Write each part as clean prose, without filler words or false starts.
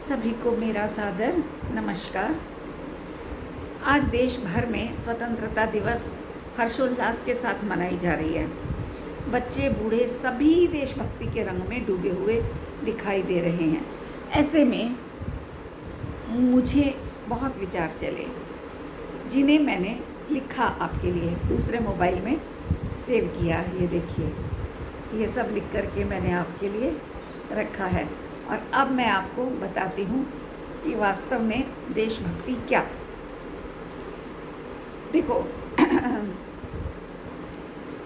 सभी को मेरा सादर नमस्कार। आज देश भर में स्वतंत्रता दिवस हर्षोल्लास के साथ मनाई जा रही है। बच्चे बूढ़े सभी देशभक्ति के रंग में डूबे हुए दिखाई दे रहे हैं। ऐसे में मुझे बहुत विचार चले जिन्हें मैंने लिखा आपके लिए, दूसरे मोबाइल में सेव किया। ये देखिए, ये सब लिख करके मैंने आपके लिए रखा है और अब मैं आपको बताती हूँ कि वास्तव में देशभक्ति क्या। देखो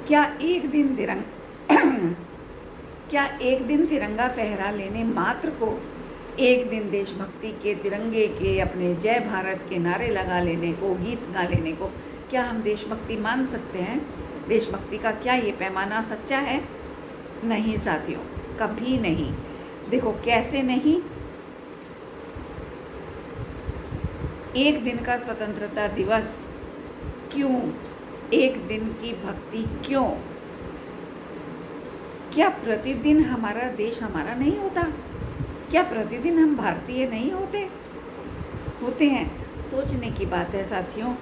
क्या एक दिन तिरंगा फहरा लेने मात्र को, एक दिन देशभक्ति के तिरंगे के अपने जय भारत के नारे लगा लेने को, गीत गा लेने को क्या हम देशभक्ति मान सकते हैं? देशभक्ति का क्या ये पैमाना सच्चा है? नहीं साथियों, कभी नहीं। देखो कैसे नहीं। एक दिन का स्वतंत्रता दिवस क्यों? एक दिन की भक्ति क्यों? क्या प्रतिदिन हमारा देश हमारा नहीं होता? क्या प्रतिदिन हम भारतीय नहीं होते हैं? सोचने की बात है साथियों।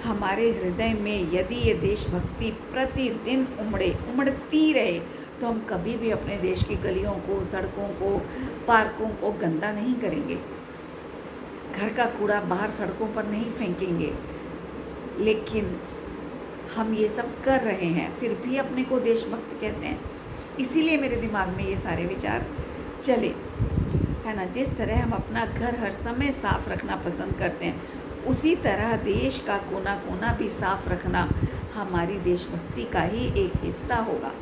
हमारे हृदय में यदि ये देशभक्ति प्रतिदिन उमड़ती रहे तो हम कभी भी अपने देश की गलियों को, सड़कों को, पार्कों को गंदा नहीं करेंगे। घर का कूड़ा बाहर सड़कों पर नहीं फेंकेंगे। लेकिन हम ये सब कर रहे हैं, फिर भी अपने को देशभक्त कहते हैं। इसीलिए मेरे दिमाग में ये सारे विचार चले, है ना। जिस तरह हम अपना घर हर समय साफ रखना पसंद करते हैं, उसी तरह देश का कोना कोना भी साफ रखना हमारी देशभक्ति का ही एक हिस्सा होगा।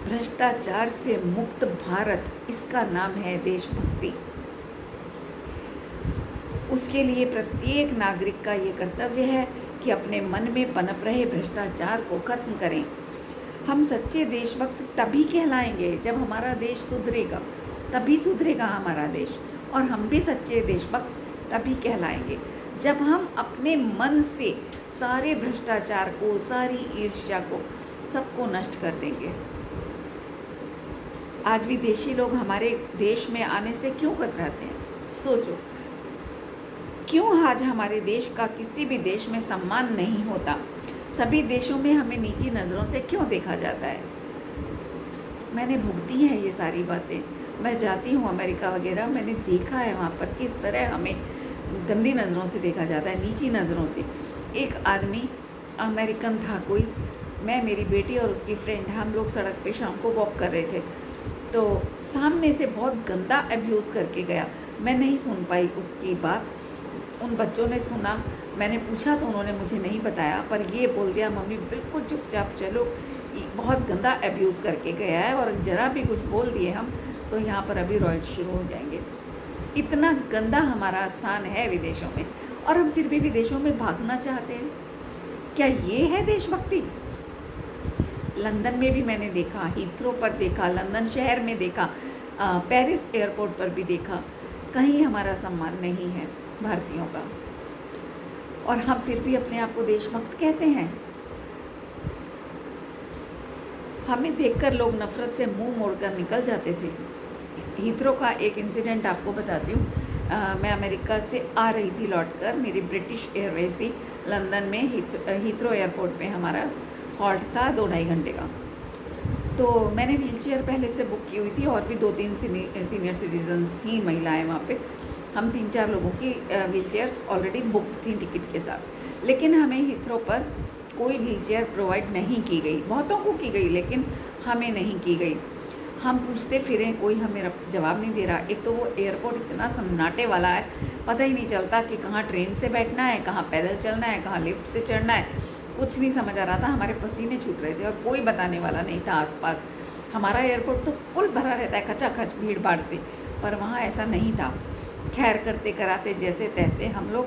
भ्रष्टाचार से मुक्त भारत, इसका नाम है देशभक्ति। उसके लिए प्रत्येक नागरिक का ये कर्तव्य है कि अपने मन में पनप रहे भ्रष्टाचार को खत्म करें। हम सच्चे देशभक्त तभी कहलाएंगे जब हमारा देश सुधरेगा, तभी सुधरेगा हमारा देश। और हम भी सच्चे देशभक्त तभी कहलाएंगे जब हम अपने मन से सारे भ्रष्टाचार को, सारी ईर्ष्या को, सबको नष्ट कर देंगे। आज विदेशी लोग हमारे देश में आने से क्यों कतराते हैं? सोचो, क्यों आज हमारे देश का किसी भी देश में सम्मान नहीं होता? सभी देशों में हमें नीची नज़रों से क्यों देखा जाता है? मैंने भुगती हैं ये सारी बातें। मैं जाती हूँ अमेरिका वगैरह, मैंने देखा है वहाँ पर किस तरह हमें गंदी नज़रों से देखा जाता है, नीची नज़रों से। एक आदमी अमेरिकन था कोई, मैं, मेरी बेटी और उसकी फ्रेंड, हम लोग सड़क पे शाम को वॉक कर रहे थे, तो सामने से बहुत गंदा अब्यूज़ करके गया। मैं नहीं सुन पाई उसकी बात, उन बच्चों ने सुना। मैंने पूछा तो उन्होंने मुझे नहीं बताया, पर ये बोल दिया, मम्मी बिल्कुल चुपचाप चलो, बहुत गंदा अब्यूज़ करके गया है और ज़रा भी कुछ बोल दिए हम तो यहाँ पर अभी रॉयट शुरू हो जाएंगे। इतना गंदा हमारा स्थान है विदेशों में, और हम फिर भी विदेशों में भागना चाहते हैं। क्या ये है देशभक्ति? लंदन में भी मैंने देखा, हीथ्रो पर देखा, लंदन शहर में देखा, पेरिस एयरपोर्ट पर भी देखा, कहीं हमारा सम्मान नहीं है भारतीयों का, और हम फिर भी अपने आप को देशभक्त कहते हैं। हमें देखकर लोग नफ़रत से मुंह मोड़कर निकल जाते थे। हीथ्रो का एक इंसिडेंट आपको बताती हूँ। मैं अमेरिका से आ रही थी लौटकर, मेरी ब्रिटिश एयरवेज थी, लंदन में हीथ्रो एयरपोर्ट पे हमारा हॉल्ट था 2-2.5 घंटे का। तो मैंने व्हीलचेयर पहले से बुक की हुई थी और भी 2-3 सीनियर सिटीजन्स थी, महिलाएं वहाँ पे। हम 3-4 लोगों की व्हीलचेयर्स ऑलरेडी बुक थी टिकट के साथ। लेकिन हमें हीथ्रो पर कोई व्हीलचेयर प्रोवाइड नहीं की गई। बहुतों को की गई लेकिन हमें नहीं की गई। हम पूछते फिरे, कोई हमें जवाब नहीं दे रहा। एक तो वो एयरपोर्ट इतना सन्नाटे वाला है, पता ही नहीं चलता कि कहाँ ट्रेन से बैठना है, कहाँ पैदल चलना है, कहाँ लिफ्ट से चढ़ना है, कुछ नहीं समझ आ रहा था। हमारे पसीने छूट रहे थे और कोई बताने वाला नहीं था आसपास। हमारा एयरपोर्ट तो फुल भरा रहता है खचाखच भीड़ भाड़ से, पर वहाँ ऐसा नहीं था। खैर करते कराते जैसे तैसे हम लोग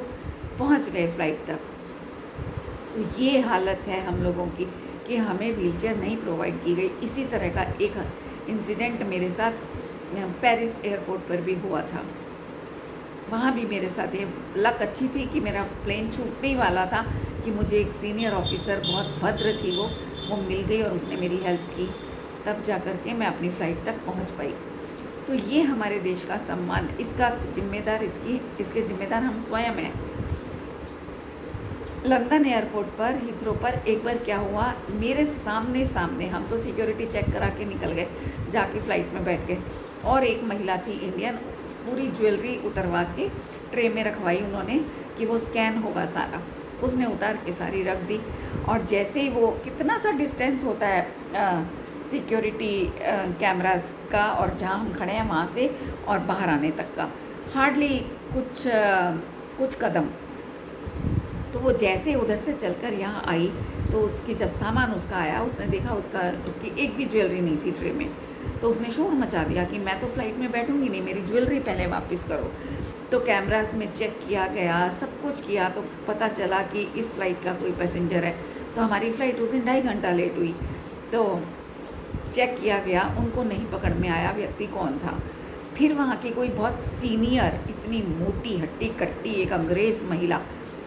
पहुँच गए फ्लाइट तक। तो ये हालत है हम लोगों की कि हमें व्हीलचेयर नहीं प्रोवाइड की गई। इसी तरह का एक इंसिडेंट मेरे साथ पेरिस एयरपोर्ट पर भी हुआ था। वहाँ भी मेरे साथ ये लक अच्छी थी कि मेरा प्लेन छूटने ही वाला था कि मुझे एक सीनियर ऑफिसर, बहुत भद्र थी वो मिल गई और उसने मेरी हेल्प की। तब जा कर के मैं अपनी फ़्लाइट तक पहुंच पाई। तो ये हमारे देश का सम्मान, इसका जिम्मेदार इसके जिम्मेदार हम स्वयं हैं। लंदन एयरपोर्ट पर, हीथ्रो पर एक बार क्या हुआ, मेरे सामने हम तो सिक्योरिटी चेक करा के निकल गए, जाके फ़्लाइट में बैठ गए, और एक महिला थी इंडियन, पूरी ज्वेलरी उतरवा के ट्रे में रखवाई उन्होंने कि वो स्कैन होगा सारा, उसने उतार के सारी रख दी। और जैसे ही वो, कितना सा डिस्टेंस होता है सिक्योरिटी कैमरास का और जहाँ हम खड़े हैं वहाँ से और बाहर आने तक का, हार्डली कुछ कदम। तो वो जैसे उधर से चलकर यहाँ आई तो उसकी जब सामान उसका आया, उसने देखा उसकी एक भी ज्वेलरी नहीं थी ट्रे में, तो उसने शोर मचा दिया कि मैं तो फ़्लाइट में बैठूंगी नहीं, मेरी ज्वेलरी पहले वापस करो। तो कैमरास में चेक किया गया, सब कुछ किया, तो पता चला कि इस फ़्लाइट का कोई पैसेंजर है। तो हमारी फ़्लाइट उस दिन 2.5 घंटा लेट हुई, तो चेक किया गया, उनको नहीं पकड़ में आया व्यक्ति कौन था। फिर वहाँ की कोई बहुत सीनियर, इतनी मोटी हट्टी कट्टी एक अंग्रेज़ महिला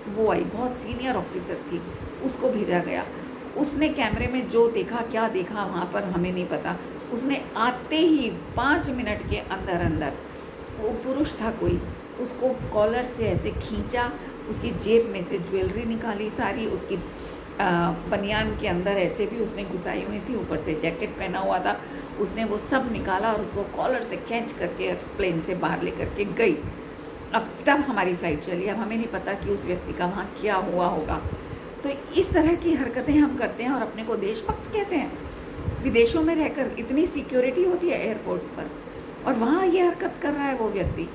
वो आई, बहुत सीनियर ऑफिसर थी, उसको भेजा गया। उसने कैमरे में जो देखा, क्या देखा वहाँ पर हमें नहीं पता, उसने आते ही 5 मिनट के अंदर वो पुरुष था कोई, उसको कॉलर से ऐसे खींचा, उसकी जेब में से ज्वेलरी निकाली सारी, उसकी बनियान के अंदर ऐसे भी उसने घुसाई हुई थी, ऊपर से जैकेट पहना हुआ था, उसने वो सब निकाला और उसको कॉलर से खींच करके प्लेन से बाहर लेकर के गई। अब तब हमारी फ़्लाइट चली, अब हमें नहीं पता कि उस व्यक्ति का वहाँ क्या हुआ होगा। तो इस तरह की हरकतें हम करते हैं और अपने को देशभक्त कहते हैं। विदेशों में रहकर इतनी सिक्योरिटी होती है एयरपोर्ट्स पर, और वहाँ ये हरकत कर रहा है वो व्यक्ति,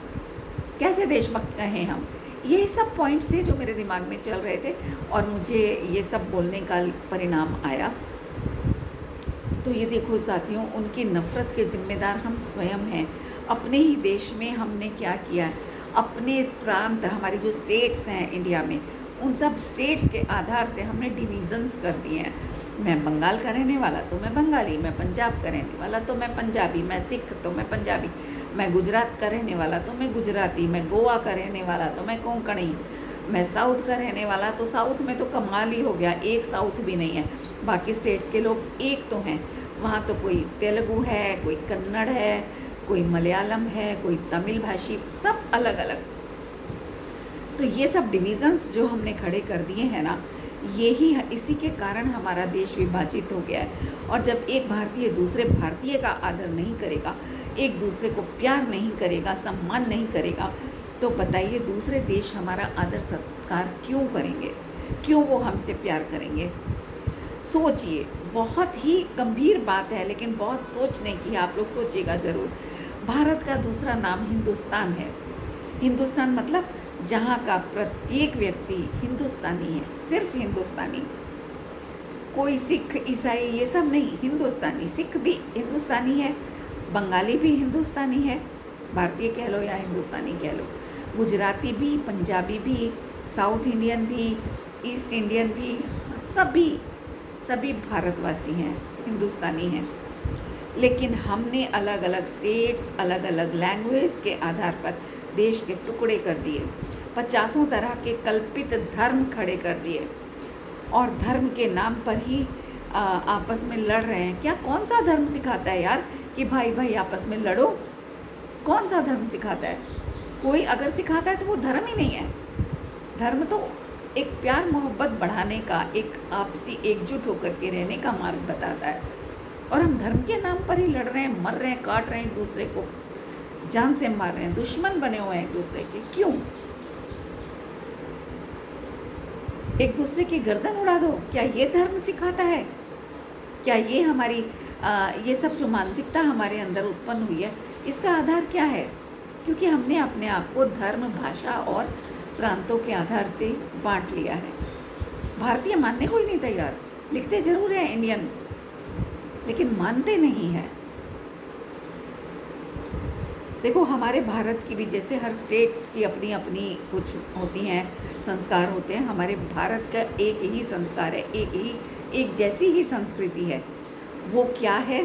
कैसे देशभक्त कहें हम। ये सब पॉइंट्स थे जो मेरे दिमाग में चल रहे थे और मुझे ये सब बोलने का परिणाम आया। तो ये देखो साथियों, उनकी नफ़रत के ज़िम्मेदार हम स्वयं हैं। अपने ही देश में हमने क्या किया है, अपने प्रांत, हमारी जो स्टेट्स हैं इंडिया में, उन सब स्टेट्स के आधार से हमने डिविज़न्स कर दिए हैं। मैं बंगाल का रहने वाला तो मैं बंगाली, मैं पंजाब का रहने वाला तो मैं पंजाबी, मैं सिख तो मैं पंजाबी, मैं गुजरात का रहने वाला तो मैं गुजराती, मैं गोवा का रहने वाला तो मैं कोंकणी, मैं साउथ का रहने वाला तो साउथ में तो कमाल ही हो गया, एक साउथ भी नहीं है, बाकी स्टेट्स के लोग एक तो हैं। वहाँ तो कोई तेलुगु है, कोई कन्नड़ है, कोई मलयालम है, कोई तमिल भाषी, सब अलग अलग। तो ये सब डिविज़न्स जो हमने खड़े कर दिए हैं ना, इसी के कारण हमारा देश विभाजित हो गया है। और जब एक भारतीय दूसरे भारतीय का आदर नहीं करेगा, एक दूसरे को प्यार नहीं करेगा, सम्मान नहीं करेगा, तो बताइए दूसरे देश हमारा आदर सत्कार क्यों करेंगे, क्यों वो हमसे प्यार करेंगे। सोचिए, बहुत ही गंभीर बात है लेकिन बहुत सोचने की, आप लोग सोचिएगा ज़रूर। भारत का दूसरा नाम हिंदुस्तान है। हिंदुस्तान मतलब जहाँ का प्रत्येक व्यक्ति हिंदुस्तानी है, सिर्फ हिंदुस्तानी, कोई सिख ईसाई ये सब नहीं, हिंदुस्तानी। सिख भी हिंदुस्तानी है, बंगाली भी हिंदुस्तानी है, भारतीय कह लो या हिंदुस्तानी कह लो, गुजराती भी, पंजाबी भी, साउथ इंडियन भी, ईस्ट इंडियन भी, सभी भारतवासी हैं, हिंदुस्तानी हैं। लेकिन हमने अलग अलग स्टेट्स, अलग अलग लैंग्वेज के आधार पर देश के टुकड़े कर दिए, 50 तरह के कल्पित धर्म खड़े कर दिए, और धर्म के नाम पर ही आपस में लड़ रहे हैं। क्या, कौन सा धर्म सिखाता है यार कि भाई भाई आपस में लड़ो? कौन सा धर्म सिखाता है? कोई अगर सिखाता है तो वो धर्म ही नहीं है। धर्म तो एक प्यार मोहब्बत बढ़ाने का, एक आपसी एकजुट होकर के रहने का मार्ग बताता है, और हम धर्म के नाम पर ही लड़ रहे हैं, मर रहे हैं, काट रहे हैं, एक दूसरे को जान से मार रहे हैं, दुश्मन बने हुए हैं एक दूसरे के। क्यों? एक दूसरे की गर्दन उड़ा दो, क्या ये धर्म सिखाता है? क्या ये हमारी ये सब जो मानसिकता हमारे अंदर उत्पन्न हुई है, इसका आधार क्या है? क्योंकि हमने अपने आप को धर्म, भाषा और प्रांतों के आधार से बांट लिया है। भारतीय मानने को ही नहीं तैयार, लिखते जरूर हैं इंडियन, लेकिन मानते नहीं हैं। देखो, हमारे भारत की भी, जैसे हर स्टेट्स की अपनी अपनी कुछ होती हैं, संस्कार होते हैं, हमारे भारत का एक ही संस्कार है, एक जैसी ही संस्कृति है। वो क्या है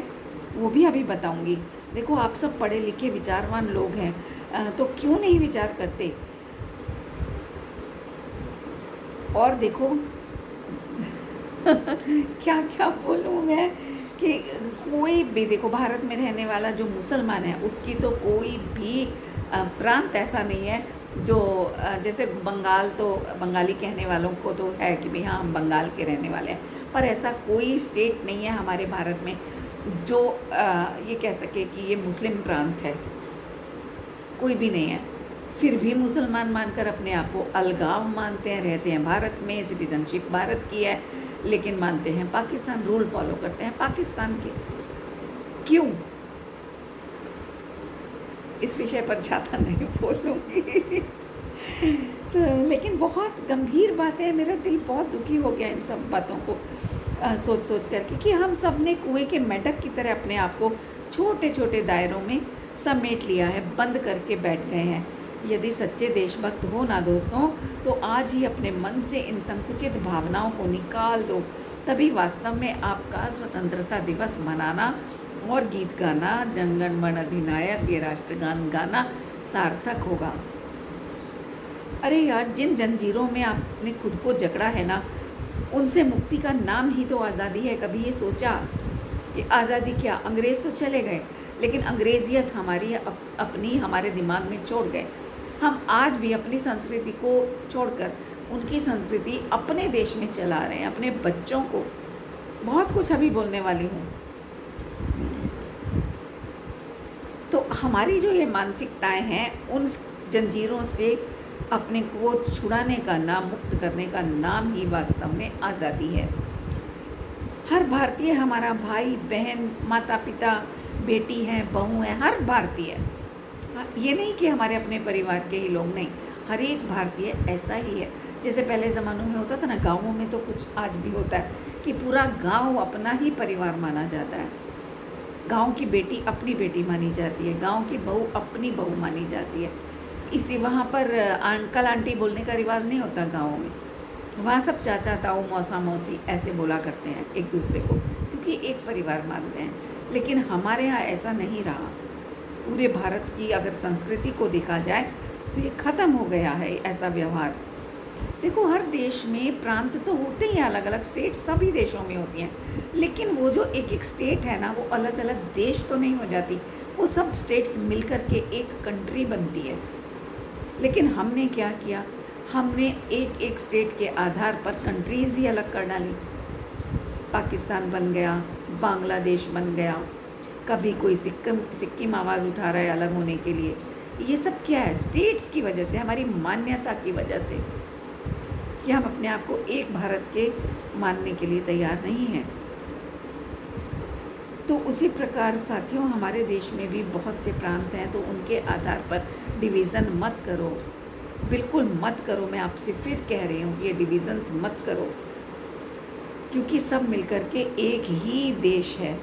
वो भी अभी बताऊंगी। देखो, आप सब पढ़े लिखे विचारवान लोग हैं, तो क्यों नहीं विचार करते? और देखो क्या क्या बोलूँ मैं, कि कोई भी देखो, भारत में रहने वाला जो मुसलमान है उसकी तो कोई भी प्रांत ऐसा नहीं है जो जैसे बंगाल, तो बंगाली कहने वालों को तो है कि भाई हाँ हम बंगाल के रहने वाले हैं, पर ऐसा कोई स्टेट नहीं है हमारे भारत में जो ये कह सके कि ये मुस्लिम प्रांत है, कोई भी नहीं है। फिर भी मुसलमान मानकर अपने आप को अलगाव मानते हैं, रहते हैं भारत में, सिटीजनशिप भारत की है, लेकिन मानते हैं पाकिस्तान, रूल फॉलो करते हैं पाकिस्तान के। क्यों? इस विषय पर ज़्यादा नहीं बोलूँगी। तो लेकिन बहुत गंभीर बातें हैं, मेरा दिल बहुत दुखी हो गया इन सब बातों को सोच सोच करके कि हम सब ने कुएं के मेंढक की तरह अपने आप को छोटे छोटे दायरों में समेट लिया है, बंद करके बैठ गए हैं। यदि सच्चे देशभक्त हो ना दोस्तों, तो आज ही अपने मन से इन संकुचित भावनाओं को निकाल दो, तभी वास्तव में आपका स्वतंत्रता दिवस मनाना और गीत गाना, जनगण मन अधिनायक ये राष्ट्रगान गाना सार्थक होगा। अरे यार, जिन जंजीरों में आपने खुद को जकड़ा है ना, उनसे मुक्ति का नाम ही तो आज़ादी है। कभी ये सोचा कि आज़ादी क्या? अंग्रेज़ तो चले गए, लेकिन अंग्रेजियत हमारी अपनी हमारे दिमाग में छोड़ गए। हम आज भी अपनी संस्कृति को छोड़कर उनकी संस्कृति अपने देश में चला रहे हैं, अपने बच्चों को। बहुत कुछ अभी बोलने वाली हूँ। तो हमारी जो ये मानसिकताएं हैं, उन जंजीरों से अपने को छुड़ाने का नाम, मुक्त करने का नाम ही वास्तव में आज़ादी है। हर भारतीय हमारा भाई बहन, माता पिता, बेटी है, बहू है, हर भारतीय। ये नहीं कि हमारे अपने परिवार के ही लोग, नहीं, हर एक भारतीय ऐसा ही है। जैसे पहले ज़मानों में होता था ना, गाँवों में तो कुछ आज भी होता है कि पूरा गांव अपना ही परिवार माना जाता है। गांव की बेटी अपनी बेटी मानी जाती है, गांव की बहू अपनी बहू मानी जाती है। इसी वहाँ पर अंकल आंटी बोलने का रिवाज नहीं होता गाँव में। वहाँ सब चाचा ताऊ मौसा मौसी ऐसे बोला करते हैं एक दूसरे को, क्योंकि एक परिवार मानते हैं। लेकिन हमारे यहाँ ऐसा नहीं रहा। पूरे भारत की अगर संस्कृति को देखा जाए तो ये ख़त्म हो गया है ऐसा व्यवहार। देखो, हर देश में प्रांत तो होते ही अलग अलग, स्टेट सभी देशों में होती हैं, लेकिन वो जो एक एक स्टेट है ना, वो अलग अलग देश तो नहीं हो जाती, वो सब स्टेट्स मिलकर के एक कंट्री बनती है। लेकिन हमने क्या किया, हमने एक एक स्टेट के आधार पर कंट्रीज़ ही अलग कर डाली। पाकिस्तान बन गया, बांग्लादेश बन गया, कभी कोई सिक्किम आवाज़ उठा रहा है अलग होने के लिए। ये सब क्या है? स्टेट्स की वजह से, हमारी मान्यता की वजह से, कि हम अपने आप को एक भारत के मानने के लिए तैयार नहीं हैं। तो उसी प्रकार साथियों, हमारे देश में भी बहुत से प्रांत हैं, तो उनके आधार पर डिवीज़न मत करो, बिल्कुल मत करो। मैं आपसे फिर कह रही हूँ कि ये डिवीज़न्स मत करो, क्योंकि सब मिलकर के एक ही देश है।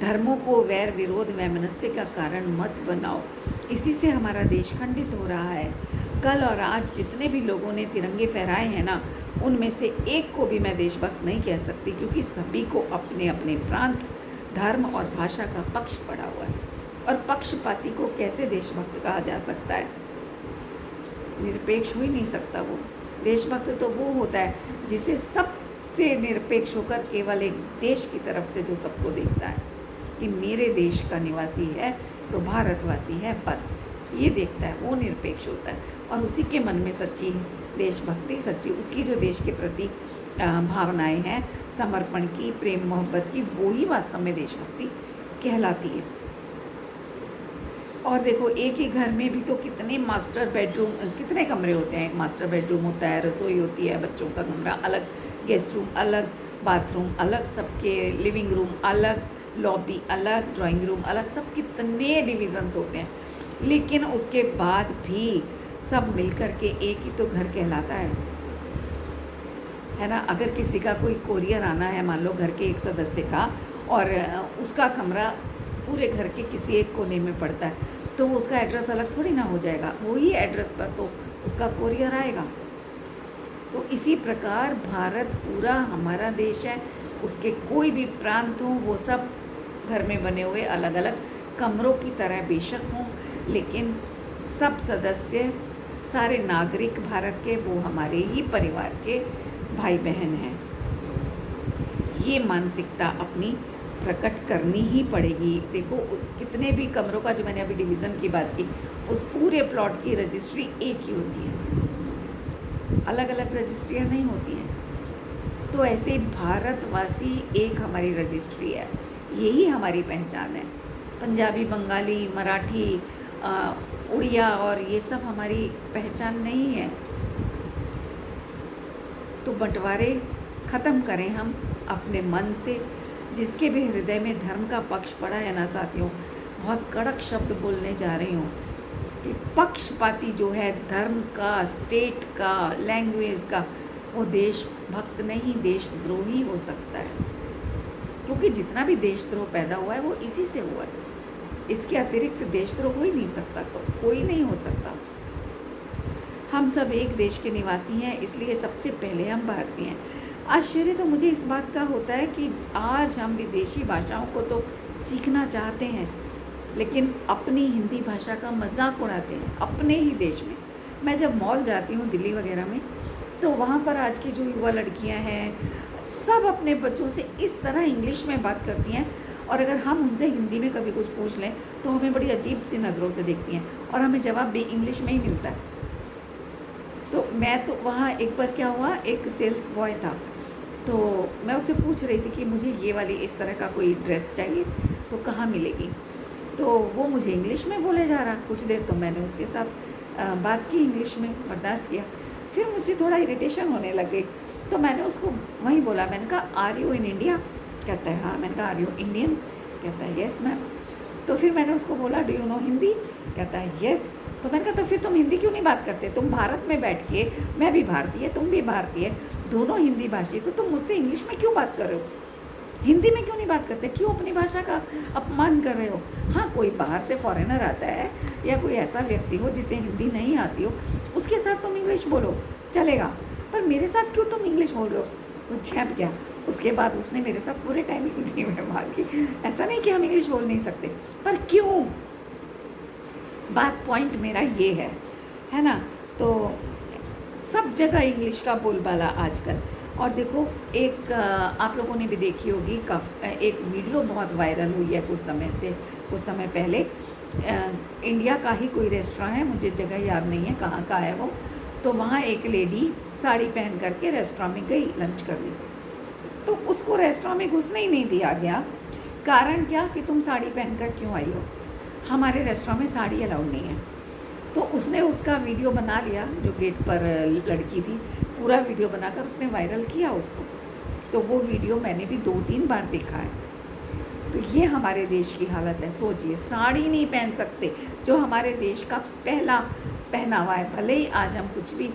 धर्मों को वैर विरोध वैमनस्य का कारण मत बनाओ, इसी से हमारा देश खंडित हो रहा है। कल और आज जितने भी लोगों ने तिरंगे फहराए हैं ना, उनमें से एक को भी मैं देशभक्त नहीं कह सकती, क्योंकि सभी को अपने अपने प्रांत, धर्म और भाषा का पक्ष पड़ा हुआ है। और पक्षपाती को कैसे देशभक्त कहा जा सकता है? निरपेक्ष हो ही नहीं सकता वो। देशभक्त तो वो होता है जिसे सबसे निरपेक्ष होकर केवल एक देश की तरफ से जो सबको देखता है कि मेरे देश का निवासी है तो भारतवासी है, बस ये देखता है, वो निरपेक्ष होता है। और उसी के मन में सच्ची देशभक्ति, सच्ची उसकी जो देश के प्रति भावनाएं हैं, समर्पण की, प्रेम मोहब्बत की, वो ही वास्तव में देशभक्ति कहलाती है। और देखो, एक ही घर में भी तो कितने मास्टर बेडरूम, कितने कमरे होते हैं। मास्टर बेडरूम होता है, रसोई होती है, बच्चों का कमरा अलग, गेस्ट रूम अलग, बाथरूम अलग, सबके लिविंग रूम अलग, लॉबी अलग, ड्राइंग रूम अलग, सब कितने डिविज़न्स होते हैं। लेकिन उसके बाद भी सब मिलकर के एक ही तो घर कहलाता है ना। अगर किसी का कोई कोरियर आना है, मान लो घर के एक सदस्य का, और उसका कमरा पूरे घर के किसी एक कोने में पड़ता है, तो उसका एड्रेस अलग थोड़ी ना हो जाएगा, वही एड्रेस पर तो उसका कोरियर आएगा। तो इसी प्रकार भारत पूरा हमारा देश है, उसके कोई भी प्रांत हों, वो सब घर में बने हुए अलग अलग कमरों की तरह बेशक हों, लेकिन सब सदस्य, सारे नागरिक भारत के, वो हमारे ही परिवार के भाई बहन हैं। ये मानसिकता अपनी प्रकट करनी ही पड़ेगी। देखो कितने भी कमरों का जो मैंने अभी डिवीज़न की बात की, उस पूरे प्लॉट की रजिस्ट्री एक ही होती है, अलग अलग रजिस्ट्रियाँ नहीं होती हैं। तो ऐसे भारतवासी एक हमारी रजिस्ट्री है, यही हमारी पहचान है। पंजाबी, बंगाली, मराठी, उड़िया और ये सब हमारी पहचान नहीं है। तो बंटवारे ख़त्म करें हम अपने मन से। जिसके भी हृदय में धर्म का पक्ष पड़ा है ना साथियों, बहुत कड़क शब्द बोलने जा रही हूँ कि पक्षपाती जो है धर्म का, स्टेट का, लैंग्वेज का, वो देशभक्त नहीं देशद्रोही हो सकता है। क्योंकि जितना भी देशद्रोह पैदा हुआ है वो इसी से हुआ है। इसके अतिरिक्त देशद्रोह हो ही नहीं सकता, कोई नहीं हो सकता। हम सब एक देश के निवासी हैं, इसलिए सबसे पहले हम भारतीय हैं। आश्चर्य तो मुझे इस बात का होता है कि आज हम विदेशी भाषाओं को तो सीखना चाहते हैं, लेकिन अपनी हिंदी भाषा का मजाक उड़ाते हैं अपने ही देश में। मैं जब मॉल जाती हूँ दिल्ली वगैरह में, तो वहाँ पर आज की जो युवा लड़कियाँ हैं सब अपने बच्चों से इस तरह इंग्लिश में बात करती हैं, और अगर हम उनसे हिंदी में कभी कुछ पूछ लें तो हमें बड़ी अजीब सी नज़रों से देखती हैं, और हमें जवाब भी इंग्लिश में ही मिलता है। तो मैं तो वहाँ एक बार क्या हुआ, एक सेल्स बॉय था, तो मैं उससे पूछ रही थी कि मुझे ये वाली इस तरह का कोई ड्रेस चाहिए, तो कहाँ मिलेगी। तो वो मुझे इंग्लिश में बोले जा रहा। कुछ देर तो मैंने उसके साथ बात की इंग्लिश में, बर्दाश्त किया। फिर मुझे थोड़ा इरिटेशन होने लग गई, तो मैंने उसको वहीं बोला, मैंने कहा आर यू इन इंडिया? कहता है हाँ। मैंने कहा आर यू इंडियन? कहता है यस मैम। तो फिर मैंने उसको बोला डू यू नो हिंदी? कहता है यस। तो मैंने कहा तो फिर तुम हिंदी क्यों नहीं बात करते? तुम भारत में बैठ के, मैं भी भारतीय, तुम भी भारतीय, दोनों हिंदी भाषी, तो तुम मुझसे इंग्लिश में क्यों बात कर रहे हो? हिंदी में क्यों नहीं बात करते? क्यों अपनी भाषा का अपमान कर रहे हो? हाँ, कोई बाहर से फॉरेनर आता है या कोई ऐसा व्यक्ति हो जिसे हिंदी नहीं आती हो, उसके साथ तुम इंग्लिश बोलो, चलेगा, पर मेरे साथ क्यों तुम इंग्लिश बोल रहे हो? वो झेप गया। उसके बाद उसने मेरे साथ पूरे टाइम हिंदी में बात की। ऐसा नहीं कि हम इंग्लिश बोल नहीं सकते, पर क्यों? बात पॉइंट मेरा ये है ना? तो सब जगह इंग्लिश का बोलबाला आजकल। और देखो एक आप लोगों ने भी देखी होगी, एक वीडियो बहुत वायरल हुई है कुछ समय पहले। इंडिया का ही कोई रेस्टोरेंट है, मुझे जगह याद नहीं है कहाँ का है वो। तो वहाँ एक लेडी साड़ी पहन करके रेस्टोरेंट में गई लंच करने, तो उसको रेस्टोरेंट में घुसने ही नहीं दिया गया। कारण क्या कि तुम साड़ी पहनकर क्यों आई हो? हमारे रेस्टोरेंट में साड़ी अलाउड नहीं है। तो उसने उसका वीडियो बना लिया, जो गेट पर लड़की थी, पूरा वीडियो बनाकर उसने वायरल किया उसको। तो वो वीडियो मैंने भी 2-3 बार देखा है। तो ये हमारे देश की हालत है। सोचिए, साड़ी नहीं पहन सकते, जो हमारे देश का पहला पहनावा है। भले ही आज हम कुछ भी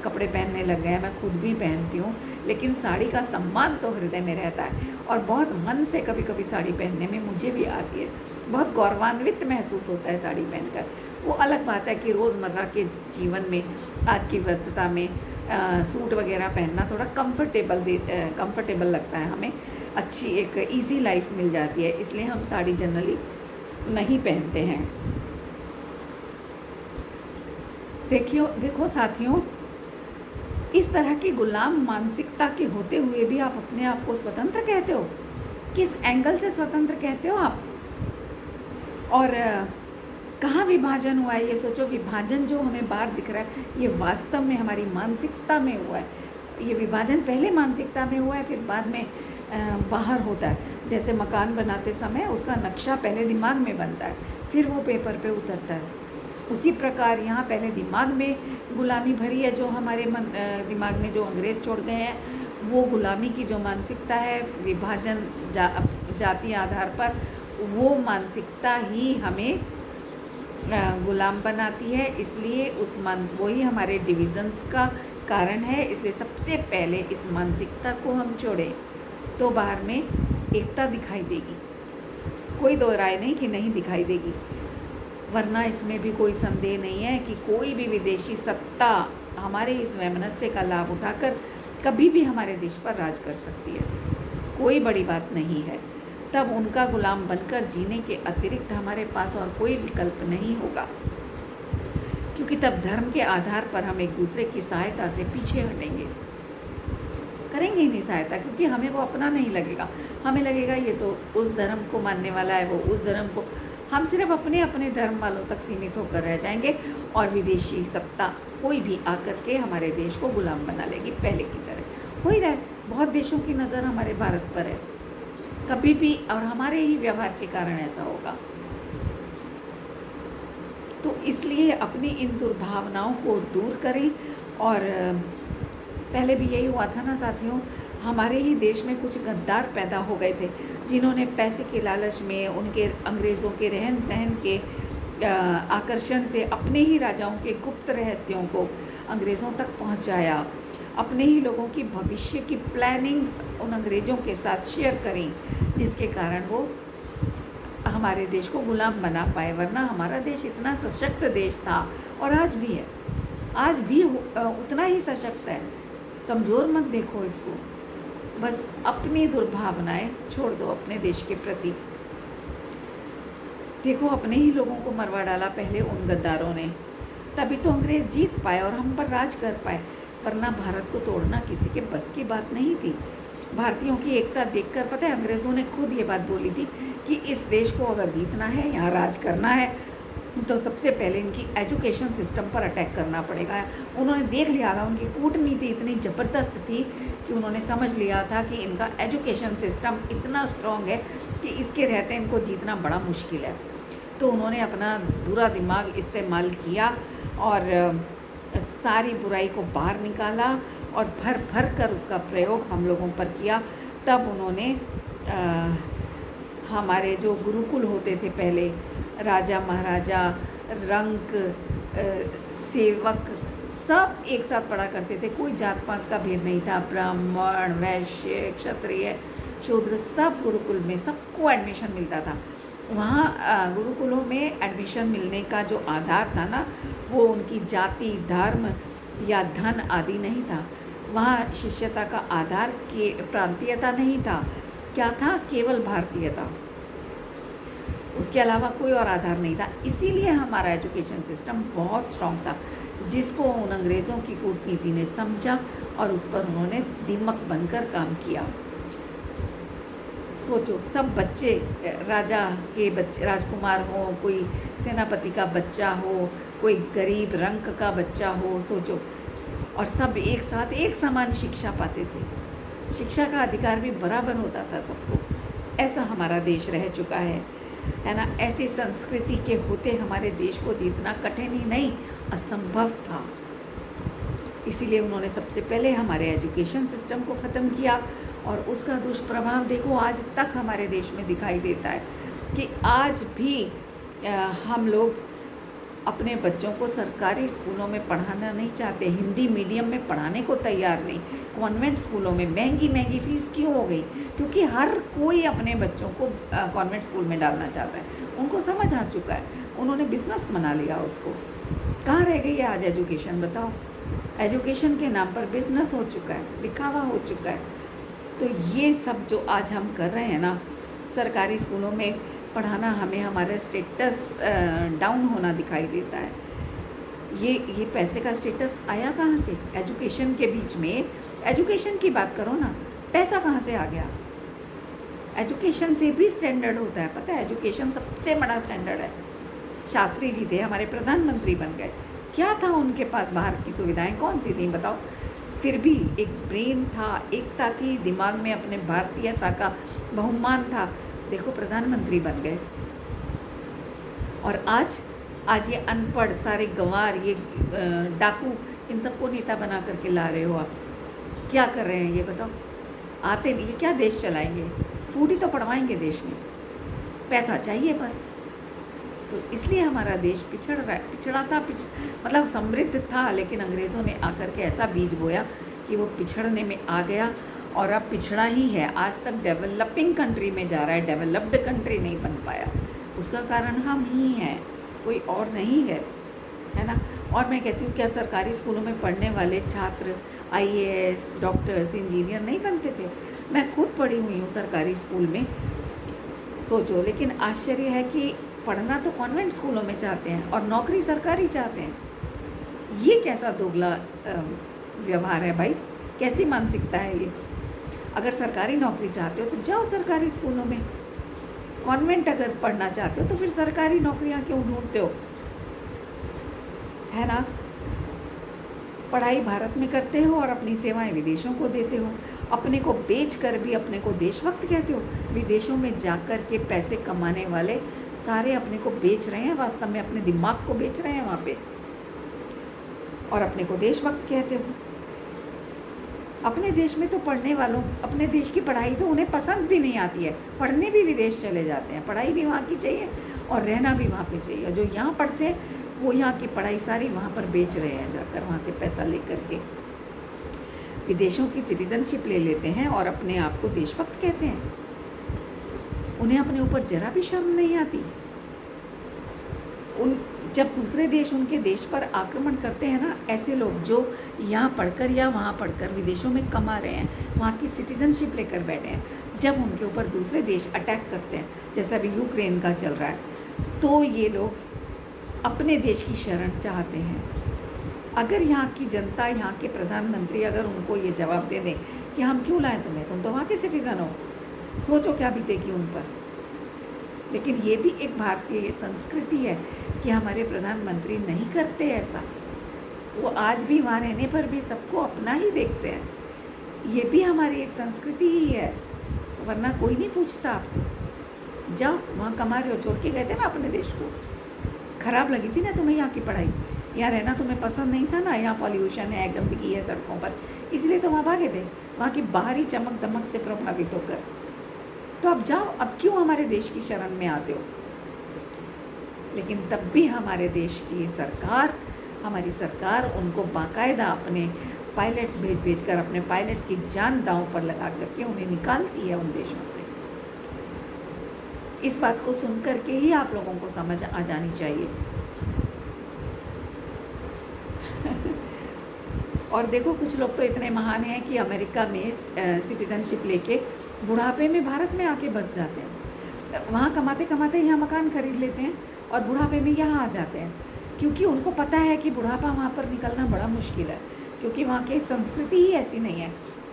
कपड़े पहनने लग गए हैं, मैं खुद भी पहनती हूँ, लेकिन साड़ी का सम्मान तो हृदय में रहता है। और बहुत मन से कभी कभी साड़ी पहनने में मुझे भी आती है, बहुत गौरवान्वित महसूस होता है साड़ी पहनकर। वो अलग बात है कि रोज़मर्रा के जीवन में, आज की व्यस्तता में सूट वगैरह पहनना थोड़ा कंफर्टेबल लगता है हमें, अच्छी एक इजी लाइफ मिल जाती है, इसलिए हम साड़ी जनरली नहीं पहनते हैं। देखो साथियों, इस तरह की गुलाम मानसिकता के होते हुए भी आप अपने आप को स्वतंत्र कहते हो? किस एंगल से स्वतंत्र कहते हो आप? और कहाँ विभाजन हुआ है ये सोचो। विभाजन जो हमें बाहर दिख रहा है, ये वास्तव में हमारी मानसिकता में हुआ है। ये विभाजन पहले मानसिकता में हुआ है, फिर बाद में बाहर होता है। जैसे मकान बनाते समय उसका नक्शा पहले दिमाग में बनता है, फिर वो पेपर पे उतरता है। उसी प्रकार यहाँ पहले दिमाग में गुलामी भरी है, जो हमारे दिमाग में जो अंग्रेज़ छोड़ गए हैं, वो गुलामी की जो मानसिकता है, विभाजन जाति आधार पर, वो मानसिकता ही हमें गुलाम बनाती है। इसलिए वही हमारे डिविज़न्स का कारण है। इसलिए सबसे पहले इस मानसिकता को हम छोड़ें तो बाहर में एकता दिखाई देगी। कोई दो राय नहीं कि नहीं दिखाई देगी, वरना इसमें भी कोई संदेह नहीं है कि कोई भी विदेशी सत्ता हमारे इस वैमनस्य का लाभ उठाकर कभी भी हमारे देश पर राज कर सकती है। कोई बड़ी बात नहीं है। तब उनका गुलाम बनकर जीने के अतिरिक्त हमारे पास और कोई विकल्प नहीं होगा, क्योंकि तब धर्म के आधार पर हम एक दूसरे की सहायता से पीछे हटेंगे। करेंगे ही नहीं सहायता, क्योंकि हमें वो अपना नहीं लगेगा। हमें लगेगा ये तो उस धर्म को मानने वाला है, वो उस धर्म को। हम सिर्फ अपने अपने धर्म वालों तक सीमित होकर रह जाएंगे और विदेशी सत्ता कोई भी आकर के हमारे देश को गुलाम बना लेगी, पहले की तरह। हो ही रहा है, बहुत देशों की नज़र हमारे भारत पर है, कभी भी, और हमारे ही व्यवहार के कारण ऐसा होगा। तो इसलिए अपनी इन दुर्भावनाओं को दूर करें। और पहले भी यही हुआ था ना साथियों, हमारे ही देश में कुछ गद्दार पैदा हो गए थे जिन्होंने पैसे के लालच में, उनके अंग्रेज़ों के रहन सहन के आकर्षण से अपने ही राजाओं के गुप्त रहस्यों को अंग्रेज़ों तक पहुंचाया, अपने ही लोगों की भविष्य की प्लानिंग्स उन अंग्रेज़ों के साथ शेयर करी, जिसके कारण वो हमारे देश को गुलाम बना पाए। वरना हमारा देश इतना सशक्त देश था, और आज भी है, आज भी उतना ही सशक्त है। कमज़ोर मत देखो इसको, बस अपनी दुर्भावनाएं छोड़ दो अपने देश के प्रति। देखो, अपने ही लोगों को मरवा डाला पहले उन गद्दारों ने, तभी तो अंग्रेज़ जीत पाए और हम पर राज कर पाए, वरना भारत को तोड़ना किसी के बस की बात नहीं थी। भारतीयों की एकता देखकर, पता है, अंग्रेज़ों ने खुद ये बात बोली थी कि इस देश को अगर जीतना है, यहाँ राज करना है, तो सबसे पहले इनकी एजुकेशन सिस्टम पर अटैक करना पड़ेगा। उन्होंने देख लिया था, उनकी कूटनीति इतनी ज़बरदस्त थी कि उन्होंने समझ लिया था कि इनका एजुकेशन सिस्टम इतना स्ट्रॉन्ग है कि इसके रहते इनको जीतना बड़ा मुश्किल है। तो उन्होंने अपना बुरा दिमाग इस्तेमाल किया और सारी बुराई को बाहर निकाला और भर भर कर उसका प्रयोग हम लोगों पर किया। तब उन्होंने हमारे जो गुरुकुल होते थे पहले, राजा महाराजा, रंक, सेवक, सब एक साथ पढ़ा करते थे, कोई जात पात का भेद नहीं था। ब्राह्मण, वैश्य, क्षत्रिय, शूद्र, सब गुरुकुल में सबको एडमिशन मिलता था। वहाँ गुरुकुलों में एडमिशन मिलने का जो आधार था ना, वो उनकी जाति, धर्म या धन आदि नहीं था। वहाँ शिष्यता का आधार के प्रांतीयता नहीं था, क्या था, केवल भारतीयता, उसके अलावा कोई और आधार नहीं था। इसीलिए हमारा एजुकेशन सिस्टम बहुत स्ट्रॉन्ग था, जिसको उन अंग्रेज़ों की कूटनीति ने समझा और उस पर उन्होंने दीमक बनकर काम किया। सोचो, सब बच्चे, राजा के बच्चे, राजकुमार हो, कोई सेनापति का बच्चा हो, कोई गरीब रंक का बच्चा हो, सोचो, और सब एक साथ एक समान शिक्षा पाते थे। शिक्षा का अधिकार भी बराबर होता था सबको। ऐसा हमारा देश रह चुका है ना। ऐसी संस्कृति के होते हमारे देश को जीतना कठिन ही नहीं, असंभव था। इसीलिए उन्होंने सबसे पहले हमारे एजुकेशन सिस्टम को ख़त्म किया, और उसका दुष्प्रभाव देखो आज तक हमारे देश में दिखाई देता है कि आज भी हम लोग अपने बच्चों को सरकारी स्कूलों में पढ़ाना नहीं चाहते, हिंदी मीडियम में पढ़ाने को तैयार नहीं। कॉन्वेंट स्कूलों में महंगी महंगी फ़ीस क्यों हो गई? क्योंकि हर कोई अपने बच्चों को कॉन्वेंट स्कूल में डालना चाहता है। उनको समझ आ चुका है, उन्होंने बिजनेस बना लिया उसको। कहाँ रह गई है आज एजुकेशन, बताओ? एजुकेशन के नाम पर बिजनेस हो चुका है, दिखावा हो चुका है। तो ये सब जो आज हम कर रहे हैं ना, सरकारी स्कूलों में पढ़ाना, हमें हमारा स्टेटस डाउन होना दिखाई देता है। ये पैसे का स्टेटस आया कहाँ से? एजुकेशन के बीच में, एजुकेशन की बात करो ना, पैसा कहाँ से आ गया? एजुकेशन से भी स्टैंडर्ड होता है, पता है? एजुकेशन सबसे बड़ा स्टैंडर्ड है। शास्त्री जी थे, हमारे प्रधानमंत्री बन गए, क्या था उनके पास? बाहर की सुविधाएं कौन सी थी बताओ? फिर भी एक ब्रेन था, एकता थी, दिमाग में अपने भारतीयता का बहुमान था। देखो, प्रधानमंत्री बन गए। और आज ये अनपढ़, सारे गंवार, ये डाकू, इन सबको नेता बना करके ला रहे हो आप। क्या कर रहे हैं ये बताओ? आते नहीं, ये क्या देश चलाएंगे? फूड ही तो पड़वाएंगे देश में, पैसा चाहिए बस। तो इसलिए हमारा देश पिछड़ रहा है, मतलब समृद्ध था, लेकिन अंग्रेज़ों ने आकर के ऐसा बीज बोया कि वो पिछड़ने में आ गया, और अब पिछड़ा ही है। आज तक डेवलपिंग कंट्री में जा रहा है, डेवलप्ड कंट्री नहीं बन पाया। उसका कारण हम ही हैं, कोई और नहीं है ना। और मैं कहती हूँ, क्या सरकारी स्कूलों में पढ़ने वाले छात्र IAS, डॉक्टर्स, इंजीनियर नहीं बनते थे? मैं खुद पढ़ी हुई हूँ सरकारी स्कूल में, सोचो। लेकिन आश्चर्य है कि पढ़ना तो कॉन्वेंट स्कूलों में चाहते हैं और नौकरी सरकारी चाहते हैं। ये कैसा दोगला व्यवहार है भाई? कैसी मानसिकता है ये? अगर सरकारी नौकरी चाहते हो तो जाओ सरकारी स्कूलों में, कॉन्वेंट अगर पढ़ना चाहते हो तो फिर सरकारी नौकरियां क्यों ढूंढते हो, है ना। पढ़ाई भारत में करते हो और अपनी सेवाएं विदेशों को देते हो, अपने को बेच कर भी अपने को देशभक्त कहते हो। विदेशों में जाकर के पैसे कमाने वाले सारे अपने को बेच रहे हैं, वास्तव में अपने दिमाग को बेच रहे हैं वहाँ पे, और अपने को देशभक्त कहते हो। अपने देश में तो पढ़ने वालों, अपने देश की पढ़ाई तो उन्हें पसंद भी नहीं आती है, पढ़ने भी विदेश चले जाते हैं। पढ़ाई भी वहाँ की चाहिए और रहना भी वहाँ पे चाहिए, और जो यहाँ पढ़ते हैं वो यहाँ की पढ़ाई सारी वहाँ पर बेच रहे हैं जाकर, वहाँ से पैसा लेकर के विदेशों की सिटीजनशिप ले लेते हैं और अपने आप को देशभक्त कहते हैं। उन्हें अपने ऊपर जरा भी शर्म नहीं आती। जब दूसरे देश उनके देश पर आक्रमण करते हैं ना, ऐसे लोग जो यहाँ पढ़कर या वहाँ पढ़कर विदेशों में कमा रहे हैं, वहाँ की सिटीजनशिप लेकर बैठे हैं, जब उनके ऊपर दूसरे देश अटैक करते हैं, जैसा अभी यूक्रेन का चल रहा है, तो ये लोग अपने देश की शरण चाहते हैं। अगर यहाँ की जनता, यहाँ के प्रधानमंत्री अगर उनको ये जवाब दे दें कि हम क्यों लाएं तुम्हें, तुम तो वहाँ के सिटीज़न हो, सोचो क्या बीतेगी उन पर। लेकिन ये भी एक भारतीय संस्कृति है कि हमारे प्रधानमंत्री नहीं करते ऐसा। वो आज भी वहाँ रहने पर भी सबको अपना ही देखते हैं। ये भी हमारी एक संस्कृति ही है, वरना कोई नहीं पूछता आपको। जाओ, वहाँ कमा रहे हो, छोड़ के गए थे ना अपने देश को। ख़राब लगी थी ना तुम्हें यहाँ की पढ़ाई, यहाँ रहना तुम्हें पसंद नहीं था ना, यहाँ पॉल्यूशन है, गंदगी है सड़कों पर, इसलिए तो वहाँ भागे थे, वहाँ की बाहरी चमक दमक से प्रभावित होकर। तो अब जाओ, अब क्यों हमारे देश की शरण में आते हो। लेकिन तब भी हमारे देश की सरकार, हमारी सरकार उनको बाकायदा अपने पायलट्स भेज कर, अपने पायलट्स की जान दांव पर लगा करके उन्हें निकालती है उन देशों से। इस बात को सुन करके ही आप लोगों को समझ आ जानी चाहिए। और देखो, कुछ लोग तो इतने महान हैं कि अमेरिका में सिटीजनशिप लेके बुढ़ापे में भारत में आके बस जाते हैं, वहाँ कमाते कमाते यहाँ मकान खरीद लेते हैं और बुढ़ापे में यहाँ आ जाते हैं, क्योंकि उनको पता है कि बुढ़ापा वहाँ पर निकलना बड़ा मुश्किल है, क्योंकि वहाँ की संस्कृति ही ऐसी नहीं है।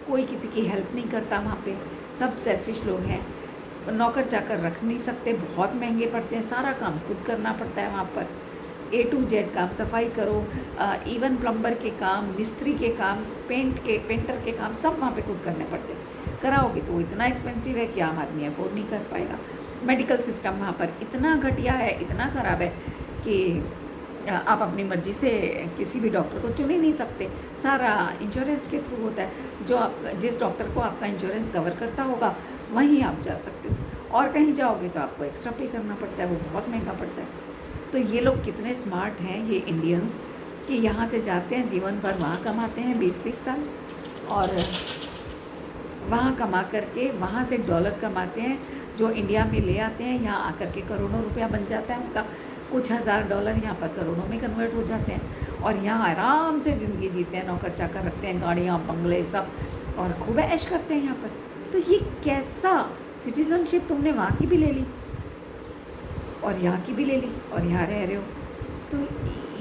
कोई किसी की हेल्प नहीं करता वहाँ पे, सब सेल्फिश लोग हैं। नौकर चाकर रख नहीं सकते, बहुत महंगे पड़ते हैं, सारा काम खुद करना पड़ता है वहाँ पर। A to Z काम, सफाई करो, इवन प्लम्बर के काम, मिस्त्री के काम, पेंटर के काम सब वहाँ पे खुद करने पड़ते हैं। कराओगे तो वो इतना एक्सपेंसिव है कि आम आदमी अफोर्ड नहीं कर पाएगा। मेडिकल सिस्टम वहाँ पर इतना घटिया है, इतना ख़राब है कि आप अपनी मर्ज़ी से किसी भी डॉक्टर को चुन ही नहीं सकते, सारा इंश्योरेंस के थ्रू होता है। जो आप, जिस डॉक्टर को आपका इंश्योरेंस कवर करता होगा वहीं आप जा सकते हो, और कहीं जाओगे तो आपको एक्स्ट्रा पे करना पड़ता है, वो बहुत महंगा पड़ता है। तो ये लोग कितने स्मार्ट हैं ये इंडियंस कि यहाँ से जाते हैं, जीवन भर वहाँ कमाते हैं 20-30 साल, और वहाँ कमा करके वहाँ से डॉलर कमाते हैं, जो इंडिया में ले आते हैं, यहाँ आकर के करोड़ों रुपया बन जाता है उनका। कुछ हज़ार डॉलर यहाँ पर करोड़ों में कन्वर्ट हो जाते हैं, और यहाँ आराम से ज़िंदगी जीते हैं, नौकर चाकर रखते हैं, गाड़ियाँ बंगले सब, और खूब ऐश करते हैं यहाँ पर। तो ये कैसा सिटीजनशिप, तुमने वहाँ की भी ले ली और यहाँ की भी ले ली और यहाँ रह रहे हो। तो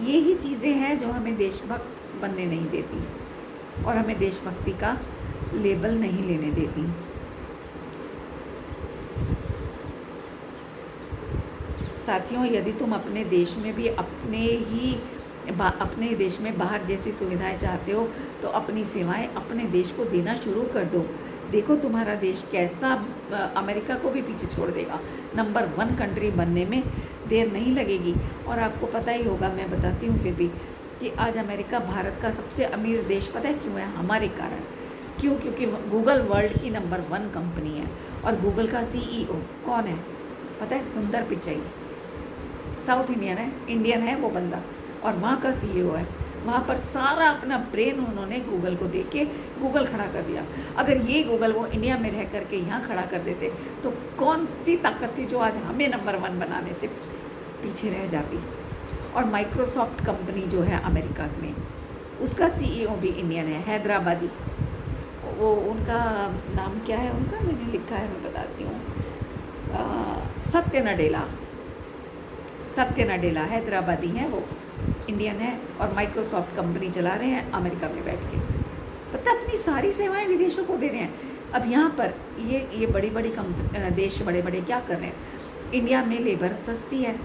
ये ही चीज़ें हैं जो हमें देशभक्त बनने नहीं देती और हमें देशभक्ति का लेबल नहीं लेने देती। साथियों, यदि तुम अपने देश में भी अपने देश में बाहर जैसी सुविधाएं चाहते हो तो अपनी सेवाएं अपने देश को देना शुरू कर दो। देखो तुम्हारा देश कैसा अमेरिका को भी पीछे छोड़ देगा। नंबर 1 कंट्री बनने में देर नहीं लगेगी। और आपको पता ही होगा, मैं बताती हूँ फिर भी, कि आज अमेरिका भारत का सबसे अमीर देश पता है क्यों है? हमारे कारण। क्यों? क्योंकि गूगल वर्ल्ड की नंबर 1 कंपनी है, और गूगल का CEO कौन है पता है? सुंदर पिचाई, साउथ इंडियन है वो बंदा, और वहाँ का CEO है। वहाँ पर सारा अपना ब्रेन उन्होंने गूगल को दे के गूगल खड़ा कर दिया। अगर ये गूगल वो इंडिया में रह करके यहाँ खड़ा कर देते तो कौन सी ताकत थी जो आज हमें नंबर 1 बनाने से पीछे रह जाती। और माइक्रोसॉफ्ट कंपनी जो है अमेरिका में, उसका CEO भी इंडियन है, हैदराबादी। वो उनका नाम क्या है उनका, मैंने लिखा है, मैं बताती हूँ, सत्य नडेला हैदराबादी हैं, वो इंडियन है, और माइक्रोसॉफ्ट कंपनी चला रहे हैं अमेरिका में बैठ के। पता, अपनी सारी सेवाएं विदेशों को दे रहे हैं। अब यहाँ पर ये बड़ी बड़ी देश बड़े बड़े क्या कर रहे हैं, इंडिया में लेबर सस्ती है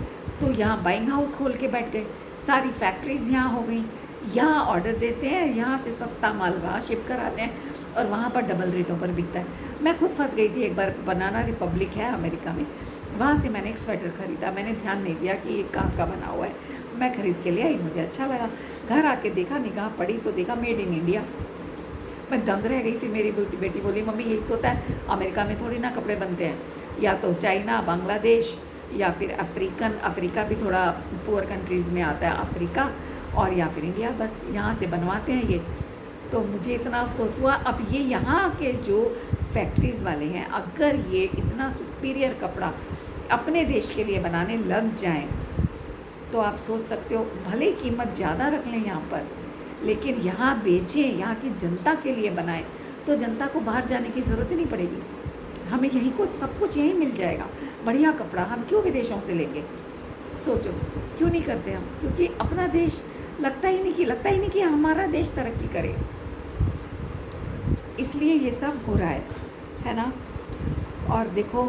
तो यहाँ बाइंग हाउस खोल के बैठ गए, सारी फैक्ट्रीज़ यहाँ हो गई, यहाँ ऑर्डर देते हैं, यहाँ से सस्ता माल वहाँ शिप कराते हैं और वहाँ पर डबल रेटों पर बिकता है। मैं खुद फंस गई थी एक बार, बनाना रिपब्लिक है अमेरिका में, वहाँ से मैंने एक स्वेटर ख़रीदा, मैंने ध्यान नहीं दिया कि ये कहाँ का बना हुआ है, मैं ख़रीद के ले आई, मुझे अच्छा लगा, घर आके देखा, निगाह पड़ी तो देखा मेड इन इंडिया। मैं दंग रह गई। फिर मेरी बेटी बोली मम्मी यही तो होता है, अमेरिका में थोड़ी ना कपड़े बनते हैं, या तो चाइना, बांग्लादेश या फिर अफ्रीका भी थोड़ा पुअर कंट्रीज़ में आता है अफ्रीका, और या फिर इंडिया, बस यहाँ से बनवाते हैं ये। तो मुझे इतना अफसोस हुआ। अब ये यहाँ के जो फैक्ट्रीज़ वाले हैं अगर ये इतना सुपीरियर कपड़ा अपने देश के लिए बनाने लग जाएं तो आप सोच सकते हो, भले ही कीमत ज़्यादा रख लें यहाँ पर, लेकिन यहाँ बेचें, यहाँ की जनता के लिए बनाएं, तो जनता को बाहर जाने की ज़रूरत ही नहीं पड़ेगी, हमें यहीं कुछ सब कुछ यहीं मिल जाएगा, बढ़िया कपड़ा, हम क्यों विदेशों से लेंगे। सोचो क्यों नहीं करते हम, क्योंकि अपना देश लगता ही नहीं कि हमारा देश तरक्की करे, इसलिए ये सब हो रहा है ना। और देखो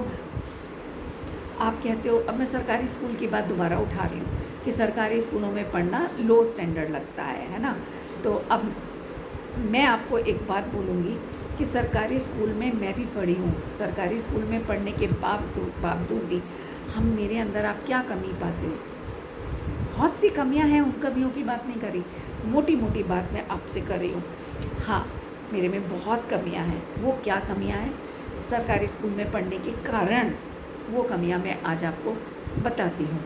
आप कहते हो, अब मैं सरकारी स्कूल की बात दोबारा उठा रही हूँ कि सरकारी स्कूलों में पढ़ना लो स्टैंडर्ड लगता है ना। तो अब मैं आपको एक बात बोलूँगी कि सरकारी स्कूल में मैं भी पढ़ी हूँ, सरकारी स्कूल में पढ़ने के बावजूद भी मेरे अंदर आप क्या कमी पाते हो, बहुत सी कमियां हैं, उन कमियों की बात नहीं करी, मोटी मोटी बात मैं आपसे कर रही हूँ। हाँ, मेरे में बहुत कमियां हैं। वो क्या कमियां हैं सरकारी स्कूल में पढ़ने के कारण, वो कमियां मैं आज आपको बताती हूँ।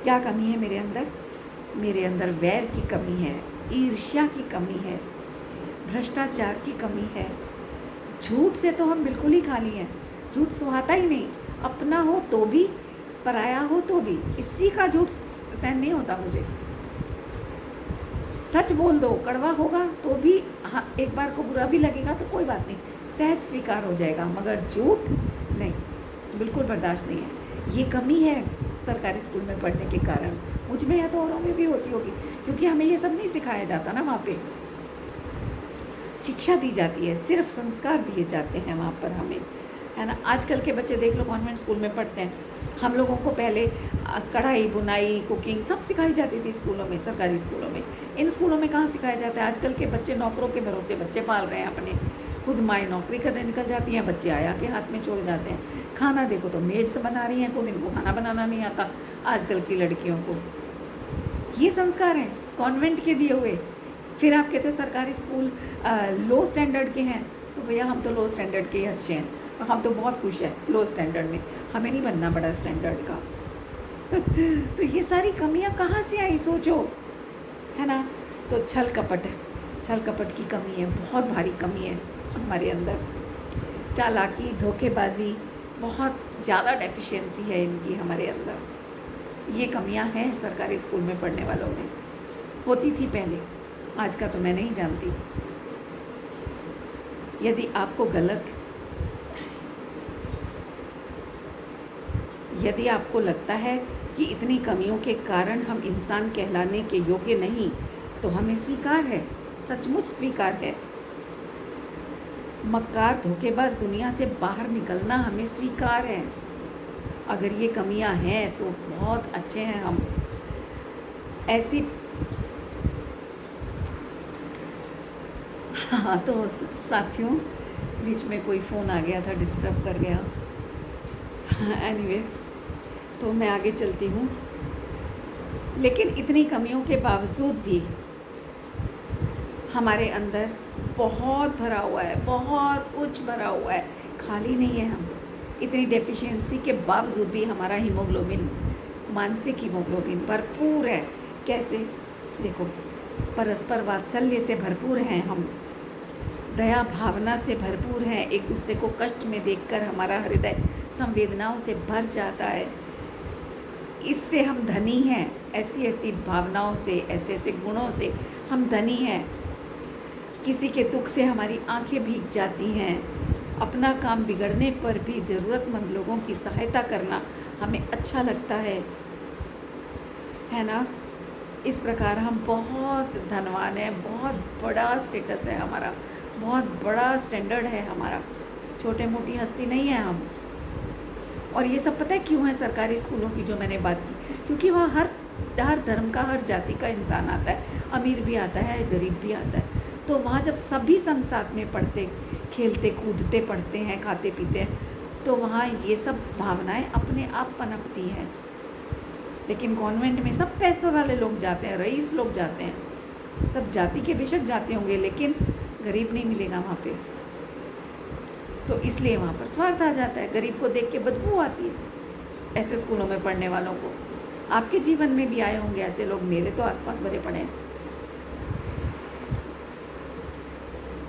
क्या कमी है मेरे अंदर वैर की कमी है, ईर्ष्या की कमी है, भ्रष्टाचार की कमी है। झूठ से तो हम बिल्कुल ही खाली हैं, झूठ सुहाता ही नहीं, अपना हो तो भी, पराया हो तो भी, किसी का झूठ सहन नहीं होता मुझे। सच बोल दो, कड़वा होगा तो भी, हाँ एक बार को बुरा भी लगेगा तो कोई बात नहीं, सहज स्वीकार हो जाएगा, मगर झूठ नहीं, बिल्कुल बर्दाश्त नहीं है। ये कमी है सरकारी स्कूल में पढ़ने के कारण, मुझ में या तो औरों में भी होती होगी, क्योंकि हमें ये सब नहीं सिखाया जाता ना, वहाँ पे शिक्षा दी जाती है, सिर्फ संस्कार दिए जाते हैं वहाँ पर हमें, है ना। आजकल के बच्चे देख लो कॉन्वेंट स्कूल में पढ़ते हैं, हम लोगों को पहले कढ़ाई, बुनाई, कुकिंग सब सिखाई जाती थी स्कूलों में, सरकारी स्कूलों में। इन स्कूलों में कहाँ सिखाया जाता है। आजकल के बच्चे नौकरों के भरोसे बच्चे पाल रहे हैं अपने, खुद माएँ नौकरी करने निकल जाती हैं, बच्चे आया के हाथ में छोड़ जाते हैं। खाना देखो तो मेड्स बना रही हैं, खुद इनको खाना बनाना नहीं आता आजकल की लड़कियों को। ये संस्कार हैं कॉन्वेंट के दिए हुए। फिर आप कहते हो सरकारी स्कूल लो स्टैंडर्ड के हैं, तो भैया हम तो लो स्टैंडर्ड के ही अच्छे हैं, हम तो बहुत खुश हैं लो स्टैंडर्ड में, हमें नहीं बनना बड़ा स्टैंडर्ड का। तो ये सारी कमियां कहाँ से आई सोचो, है ना। तो छल कपट की कमी है, बहुत भारी कमी है हमारे अंदर, चालाकी, धोखेबाजी, बहुत ज़्यादा डेफिशिएंसी है इनकी हमारे अंदर। ये कमियां हैं सरकारी स्कूल में पढ़ने वालों में, होती थी पहले, आज का तो मैं नहीं जानती। यदि आपको लगता है कि इतनी कमियों के कारण हम इंसान कहलाने के योग्य नहीं, तो हमें स्वीकार है, सचमुच स्वीकार है। मक्कार धोखेबाज दुनिया से बाहर निकलना हमें स्वीकार है। अगर ये कमियां हैं तो बहुत अच्छे हैं हम। ऐसी हाँ, तो साथियों बीच में कोई फ़ोन आ गया था, डिस्टर्ब कर गया। एनीवे, तो मैं आगे चलती हूँ। लेकिन इतनी कमियों के बावजूद भी हमारे अंदर बहुत भरा हुआ है, बहुत कुछ भरा हुआ है, खाली नहीं है हम। इतनी डेफिशिएंसी के बावजूद भी हमारा हीमोग्लोबिन, मानसिक हीमोग्लोबिन भरपूर है। कैसे? देखो, परस्पर वात्सल्य से भरपूर हैं हम, दया भावना से भरपूर हैं, एक दूसरे को कष्ट में देखकर हमारा हृदय संवेदनाओं से भर जाता है। इससे हम धनी हैं, ऐसी ऐसी भावनाओं से, ऐसे ऐसे गुणों से हम धनी हैं। किसी के दुख से हमारी आंखें भीग जाती हैं। अपना काम बिगड़ने पर भी ज़रूरतमंद लोगों की सहायता करना हमें अच्छा लगता है ना। इस प्रकार हम बहुत धनवान हैं, बहुत बड़ा स्टेटस है हमारा, बहुत बड़ा स्टैंडर्ड है हमारा, छोटे मोटी हस्ती नहीं है हम। और ये सब पता है क्यों है सरकारी स्कूलों की, जो मैंने बात की, क्योंकि वहाँ हर धर्म का, हर जाति का इंसान आता है, अमीर भी आता है, गरीब भी आता है। तो वहाँ जब सभी संग साथ में पढ़ते, खेलते कूदते पढ़ते हैं, खाते पीते हैं, तो वहाँ ये सब भावनाएं अपने आप पनपती हैं। लेकिन कॉन्वेंट में सब पैसों वाले लोग जाते हैं, रईस लोग जाते हैं, सब जाति के बेशक जाते होंगे, लेकिन गरीब नहीं मिलेगा वहाँ पे। तो इसलिए वहाँ पर स्वार्थ आ जाता है, गरीब को देख के बदबू आती है ऐसे स्कूलों में पढ़ने वालों को। आपके जीवन में भी आए होंगे ऐसे लोग, मेरे तो आसपास भरे पड़े हैं।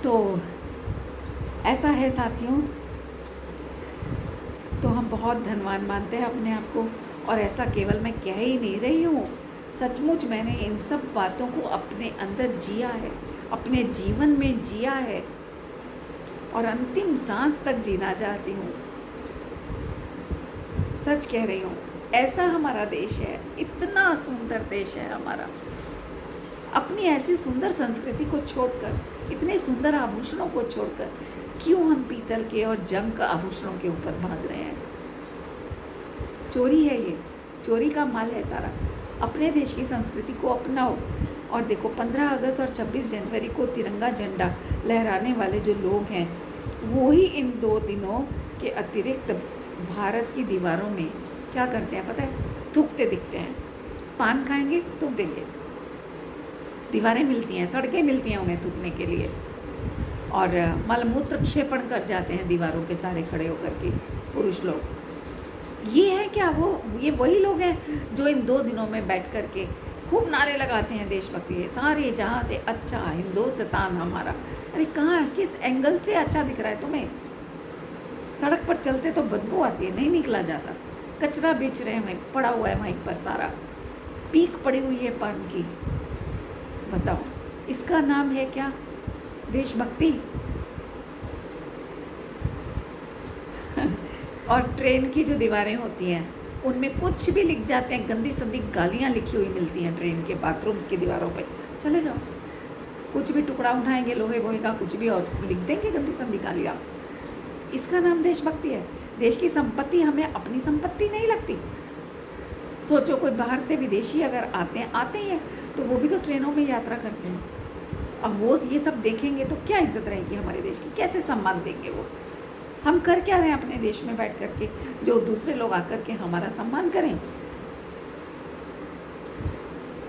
तो ऐसा है साथियों, तो हम बहुत धनवान मानते हैं अपने आप को, और ऐसा केवल मैं कह ही नहीं रही हूँ, सचमुच मैंने इन सब बातों को अपने अंदर जिया है, अपने जीवन में जिया है, और अंतिम सांस तक जीना चाहती हूँ। सच कह रही हूँ, ऐसा हमारा देश है, इतना सुंदर देश है हमारा। अपनी ऐसी सुंदर संस्कृति को छोड़कर, इतने सुंदर आभूषणों को छोड़कर, क्यों हम पीतल के और जंग आभूषणों के ऊपर भाग रहे हैं? चोरी है ये, चोरी का माल है सारा। अपने देश की संस्कृति को अपनाओ। और देखो 15 अगस्त और 26 जनवरी को तिरंगा झंडा लहराने वाले जो लोग हैं, वो ही इन 2 दिनों के अतिरिक्त भारत की दीवारों में क्या करते हैं पता है? थूकते दिखते हैं। पान खाएंगे, थूक देंगे। दीवारें मिलती हैं, सड़कें मिलती हैं उन्हें थूकने के लिए, और मलमूत्र क्षेपण कर जाते हैं दीवारों के सारे खड़े होकर के पुरुष लोग। ये है क्या? ये वही लोग हैं जो इन 2 दिनों में बैठ कर के खूब नारे लगाते हैं देशभक्ति के, सारे जहाँ से अच्छा हिंदुस्तान हमारा। अरे कहाँ, किस एंगल से अच्छा दिख रहा है तुम्हें? सड़क पर चलते तो बदबू आती है, नहीं निकला जाता। कचरा बेच रहे हैं वहीं, पड़ा हुआ है वहीं पर सारा, पीक पड़ी हुई है पान की। बताओ, इसका नाम है क्या? देशभक्ति? और ट्रेन की जो दीवारें होती हैं, उनमें कुछ भी लिख जाते हैं, गंदी संदी गालियाँ लिखी हुई मिलती हैं ट्रेन के बाथरूम की दीवारों पे। चले जाओ, कुछ भी टुकड़ा उठाएंगे लोहे वोहे का, कुछ भी, और लिख देंगे गंदी संदी गालियाँ। इसका नाम देशभक्ति है? देश की संपत्ति हमें अपनी संपत्ति नहीं लगती? सोचो, कोई बाहर से विदेशी अगर आते ही हैं, तो वो भी तो ट्रेनों में यात्रा करते हैं। अब वो ये सब देखेंगे तो क्या इज्जत रहेगी हमारे देश की? कैसे सम्मान देंगे वो? हम कर क्या रहे हैं अपने देश में बैठ कर के, जो दूसरे लोग आकर के हमारा सम्मान करें?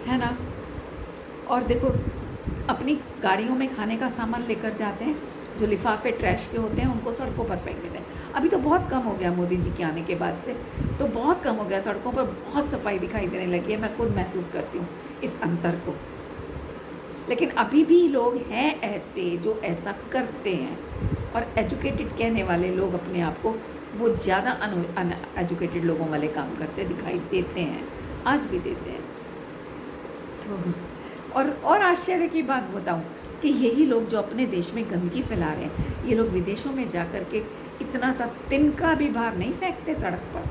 है ना? और देखो, अपनी गाड़ियों में खाने का सामान लेकर जाते हैं, जो लिफाफे ट्रैश के होते हैं उनको सड़कों पर फेंक देते हैं। अभी तो बहुत कम हो गया, मोदी जी के आने के बाद से तो बहुत कम हो गया, सड़कों पर बहुत सफाई दिखाई देने लगी है। मैं खुद महसूस करती हूँ इस अंतर को। लेकिन अभी भी लोग हैं ऐसे जो ऐसा करते हैं, और एजुकेटेड कहने वाले लोग अपने आप को वो ज़्यादा अनएजुकेटेड लोगों वाले काम करते दिखाई देते हैं, आज भी देते हैं। तो और आश्चर्य की बात बताऊं कि यही लोग जो अपने देश में गंदगी फैला रहे हैं, ये लोग विदेशों में जा कर के इतना सा तिनका भी बाहर नहीं फेंकते सड़क पर।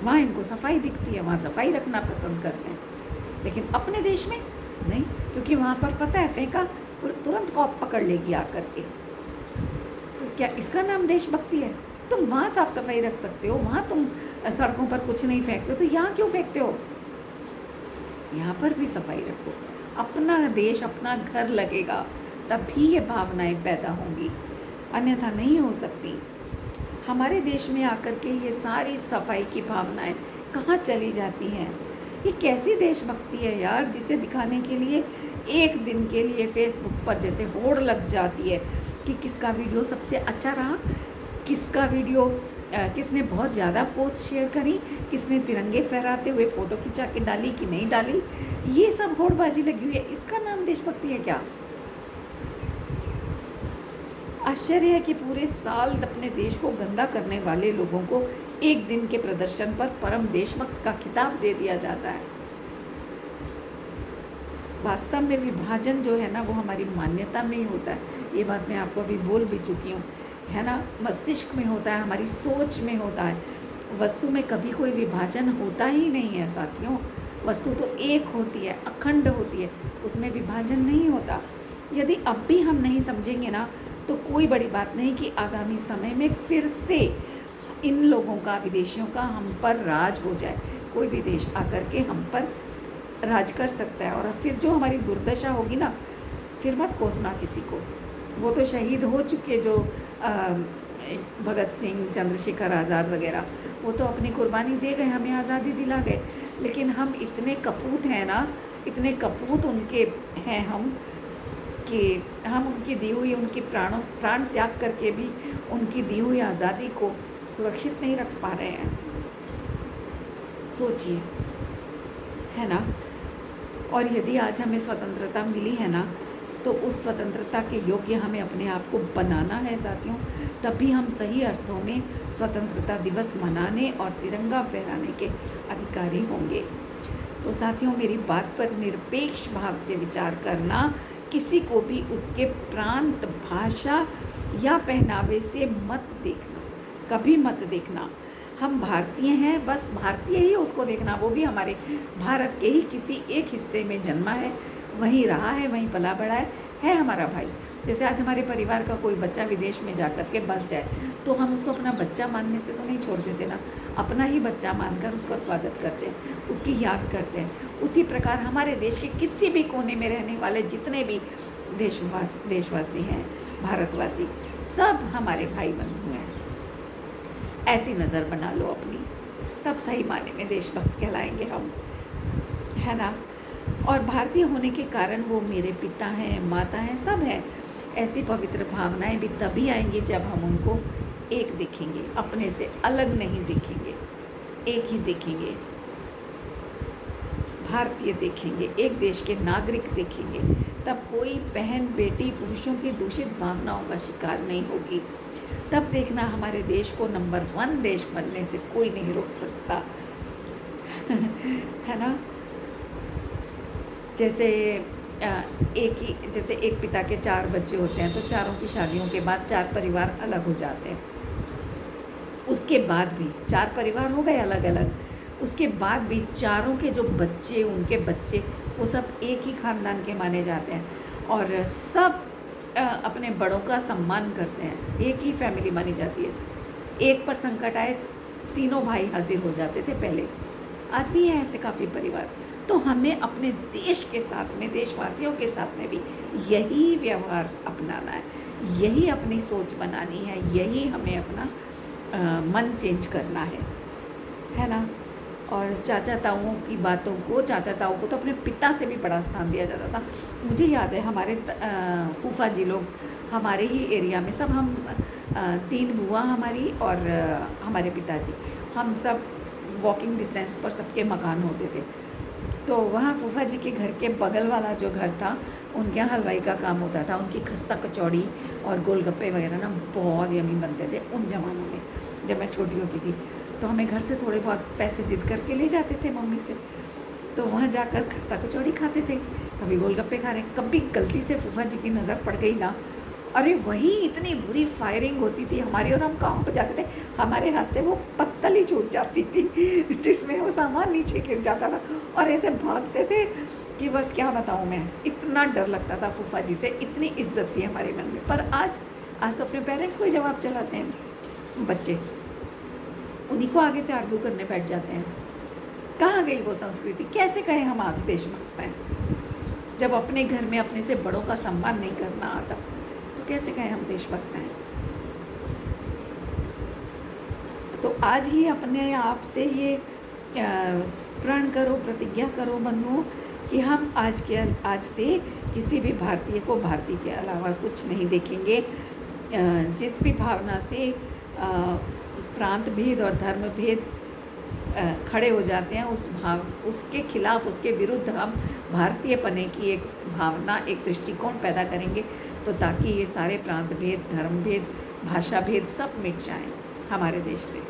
वहाँ इनको सफाई दिखती है, वहाँ सफाई रखना पसंद करते हैं, लेकिन अपने देश में नहीं, क्योंकि वहाँ पर पता है फेंका तुरंत कॉप पकड़ लेगी आकर के। तो क्या इसका नाम देशभक्ति है? तुम वहाँ साफ सफाई रख सकते हो, वहाँ तुम सड़कों पर कुछ नहीं फेंकते हो, तो यहाँ क्यों फेंकते हो? यहाँ पर भी सफाई रखो। अपना देश, अपना घर लगेगा, तभी ये भावनाएं पैदा होंगी, अन्यथा नहीं हो सकती। हमारे देश में आकर के ये सारी सफाई की भावनाएं कहाँ चली जाती हैं? ये कैसी देशभक्ति है यार, जिसे दिखाने के लिए एक दिन के लिए फेसबुक पर जैसे होड़ लग जाती है कि किसका वीडियो सबसे अच्छा रहा, किसका वीडियो किसने बहुत ज़्यादा पोस्ट शेयर करी, किसने तिरंगे फहराते हुए फ़ोटो खिंचा के डाली कि नहीं डाली। ये सब होड़बाजी लगी हुई है, इसका नाम देशभक्ति है क्या? आश्चर्य है कि पूरे साल अपने देश को गंदा करने वाले लोगों को एक दिन के प्रदर्शन पर परम देशभक्त का खिताब दे दिया जाता है। वास्तव में विभाजन जो है ना, वो हमारी मान्यता में ही होता है। ये बात मैं आपको अभी बोल भी चुकी हूँ, है ना। मस्तिष्क में होता है, हमारी सोच में होता है। वस्तु में कभी कोई विभाजन होता ही नहीं है साथियों। वस्तु तो एक होती है, अखंड होती है, उसमें विभाजन नहीं होता। यदि अब भी हम नहीं समझेंगे ना, तो कोई बड़ी बात नहीं कि आगामी समय में फिर से इन लोगों का, विदेशियों का हम पर राज हो जाए। कोई भी देश आकर के हम पर राज कर सकता है, और फिर जो हमारी दुर्दशा होगी ना, फिर मत कोसना किसी को। वो तो शहीद हो चुके, जो भगत सिंह, चंद्रशेखर आज़ाद वगैरह, वो तो अपनी कुर्बानी दे गए, हमें आज़ादी दिला गए। लेकिन हम इतने कपूत हैं ना, इतने कपूत उनके हैं हम, कि हम उनकी दी हुई, उनकी प्राण त्याग करके भी उनकी दी हुई आज़ादी को सुरक्षित नहीं रख पा रहे हैं। सोचिए, है ना। और यदि आज हमें स्वतंत्रता मिली है ना, तो उस स्वतंत्रता के योग्य हमें अपने आप को बनाना है साथियों। तभी हम सही अर्थों में स्वतंत्रता दिवस मनाने और तिरंगा फहराने के अधिकारी होंगे। तो साथियों, मेरी बात पर निरपेक्ष भाव से विचार करना, किसी को भी उसके प्रांत, भाषा या पहनावे से मत देखना, कभी मत देखना। हम भारतीय हैं, बस भारतीय ही उसको देखना, वो भी हमारे भारत के ही किसी एक हिस्से में जन्मा है, वहीं रहा है, वहीं पला बड़ा है हमारा भाई। जैसे आज हमारे परिवार का कोई बच्चा विदेश में जा कर के बस जाए, तो हम उसको अपना बच्चा मानने से तो नहीं छोड़ देते ना, अपना ही बच्चा मानकर उसका स्वागत करते हैं, उसकी याद करते हैं। उसी प्रकार हमारे देश के किसी भी कोने में रहने वाले जितने भी देशवासी हैं, भारतवासी, सब हमारे भाई बंधु हैं। ऐसी नज़र बना लो अपनी, तब सही मायने में देशभक्त कहलाएंगे हम, है ना। और भारतीय होने के कारण वो मेरे पिता हैं, माता हैं, सब हैं। ऐसी पवित्र भावनाएं भी तभी आएंगी जब हम उनको एक देखेंगे, अपने से अलग नहीं देखेंगे, एक ही देखेंगे, भारतीय देखेंगे, एक देश के नागरिक देखेंगे। तब कोई बहन, बेटी, पुरुषों की दूषित भावनाओं का शिकार नहीं होगी। तब देखना, हमारे देश को नंबर 1 देश बनने से कोई नहीं रोक सकता। है ना। जैसे एक पिता के 4 बच्चे होते हैं, तो चारों की शादियों के बाद 4 परिवार अलग हो जाते हैं। उसके बाद भी 4 परिवार हो गए अलग अलग, उसके बाद भी चारों के जो बच्चे, उनके बच्चे, वो सब एक ही ख़ानदान के माने जाते हैं, और सब अपने बड़ों का सम्मान करते हैं। एक ही फैमिली मानी जाती है। एक पर संकट आए, तीनों भाई हाजिर हो जाते थे पहले। आज भी हैं ऐसे काफ़ी परिवार। तो हमें अपने देश के साथ में, देशवासियों के साथ में भी यही व्यवहार अपनाना है, यही अपनी सोच बनानी है, यही हमें अपना मन चेंज करना है ना। और चाचा ताऊओं की बातों को, चाचा ताऊ को तो अपने पिता से भी बड़ा स्थान दिया जाता था। मुझे याद है, हमारे फूफा जी लोग हमारे ही एरिया में, सब हम 3 बुआ हमारी और हमारे पिताजी, हम सब वॉकिंग डिस्टेंस पर सबके मकान होते थे। तो वहाँ फूफा जी के घर के बगल वाला जो घर था, उनके यहाँ हलवाई का काम होता था। उनकी खस्ता कचौड़ी और गोलगप्पे वगैरह ना बहुत यमी बनते थे उन ज़मानों में, जब मैं छोटी होती थी। तो हमें घर से थोड़े बहुत पैसे जिद करके ले जाते थे मम्मी से, तो वहाँ जाकर खस्ता कचौड़ी खाते थे, कभी गोलगप्पे खा रहे। कभी गलती से फूफा जी की नज़र पड़ गई ना, अरे वहीं इतनी बुरी फायरिंग होती थी हमारी, और हम काम पर जाते थे, हमारे हाथ से वो पत्तल ही छूट जाती थी जिसमें वो सामान नीचे गिर जाता था, और ऐसे भागते थे कि बस क्या बताऊँ मैं। इतना डर लगता था फूफा जी से, इतनी इज्जत थी हमारे मन में। पर आज तो अपने पेरेंट्स को ही जवाब चलाते हैं बच्चे, उन्हीं को आगे से आर्ग्यू करने बैठ जाते हैं। कहाँ गई वो संस्कृति? कैसे कहें हम आज देशभक्त हैं, जब अपने घर में अपने से बड़ों का सम्मान नहीं करना आता, तो कैसे कहें हम देशभक्त हैं? तो आज ही अपने आप से ये प्रण करो, प्रतिज्ञा करो बंधुओं, कि हम आज से किसी भी भारतीय को भारतीय के अलावा कुछ नहीं देखेंगे। जिस भी भावना से प्रांत भेद और धर्म भेद खड़े हो जाते हैं, उसके खिलाफ, उसके विरुद्ध हम भारतीय पने की एक भावना, एक दृष्टिकोण पैदा करेंगे, तो ताकि ये सारे प्रांत भेद, धर्म भेद, भाषा भेद सब मिट जाएं हमारे देश से,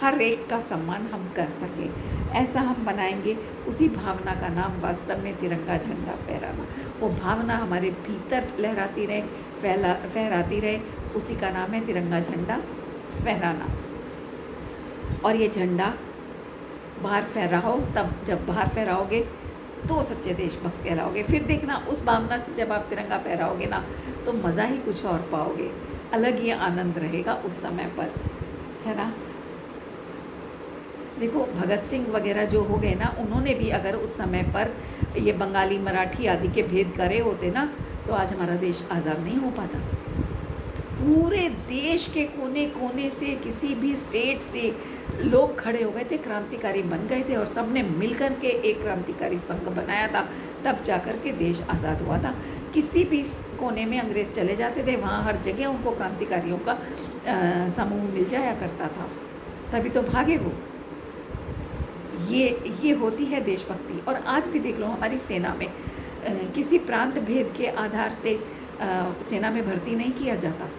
हर एक का सम्मान हम कर सकें। ऐसा हम बनाएंगे। उसी भावना का नाम वास्तव में तिरंगा झंडा फहराना, वो भावना हमारे भीतर लहराती रहे, फहराती रहे, उसी का नाम है तिरंगा झंडा फहराना। और ये झंडा बाहर फहराओ, तब जब बाहर फहराओगे तो सच्चे देशभक्त कहलाओगे। फिर देखना उस भावना से जब आप तिरंगा फहराओगे ना, तो मज़ा ही कुछ और पाओगे, अलग ही आनंद रहेगा उस समय पर, है ना। देखो भगत सिंह वगैरह जो हो गए ना, उन्होंने भी अगर उस समय पर ये बंगाली मराठी आदि के भेद करे होते ना, तो आज हमारा देश आज़ाद नहीं हो पाता। पूरे देश के कोने कोने से, किसी भी स्टेट से लोग खड़े हो गए थे, क्रांतिकारी बन गए थे, और सब ने मिल कर के एक क्रांतिकारी संघ बनाया था, तब जा कर के देश आज़ाद हुआ था। किसी भी कोने में अंग्रेज़ चले जाते थे, वहाँ हर जगह उनको क्रांतिकारियों का समूह मिल जाया करता था, तभी तो भागे वो। ये होती है देशभक्ति। और आज भी देख लो हमारी सेना में किसी प्रांत भेद के आधार से सेना में भर्ती नहीं किया जाता,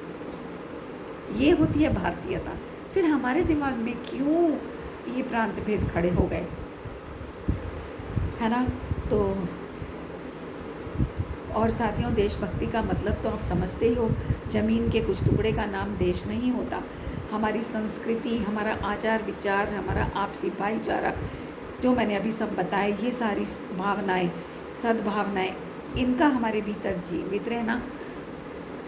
ये होती है भारतीयता। फिर हमारे दिमाग में क्यों ये प्रांत भेद खड़े हो गए, है ना। तो और साथियों, देशभक्ति का मतलब तो आप समझते ही हो, ज़मीन के कुछ टुकड़े का नाम देश नहीं होता। हमारी संस्कृति, हमारा आचार विचार, हमारा आपसी भाईचारा, जो मैंने अभी सब बताए, ये सारी भावनाएं, सद्भावनाएं, इनका हमारे भीतर जीवित रहना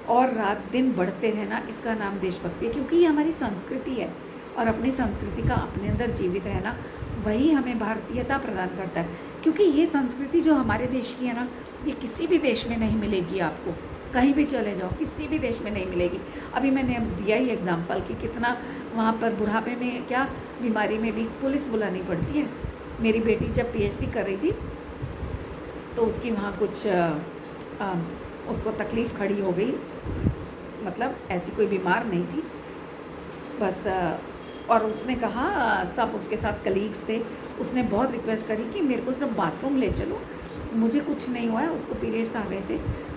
और रात दिन बढ़ते रहना, इसका नाम देशभक्ति है। क्योंकि ये हमारी संस्कृति है, और अपनी संस्कृति का अपने अंदर जीवित रहना, वही हमें भारतीयता प्रदान करता है। क्योंकि ये संस्कृति जो हमारे देश की है ना, ये किसी भी देश में नहीं मिलेगी आपको। कहीं भी चले जाओ, किसी भी देश में नहीं मिलेगी। अभी मैंने अब दिया ही एग्जाम्पल कि कितना वहाँ पर बुढ़ापे में, क्या बीमारी में भी पुलिस बुलानी पड़ती है। मेरी बेटी जब पीएचडी कर रही थी, तो उसकी वहाँ कुछ उसको तकलीफ़ खड़ी हो गई, मतलब ऐसी कोई बीमार नहीं थी बस। और उसने कहा, सब उसके साथ कलीग्स थे, उसने बहुत रिक्वेस्ट करी कि मेरे को सिर्फ बाथरूम ले चलो, मुझे कुछ नहीं हुआ है। उसको पीरियड्स आ गए थे,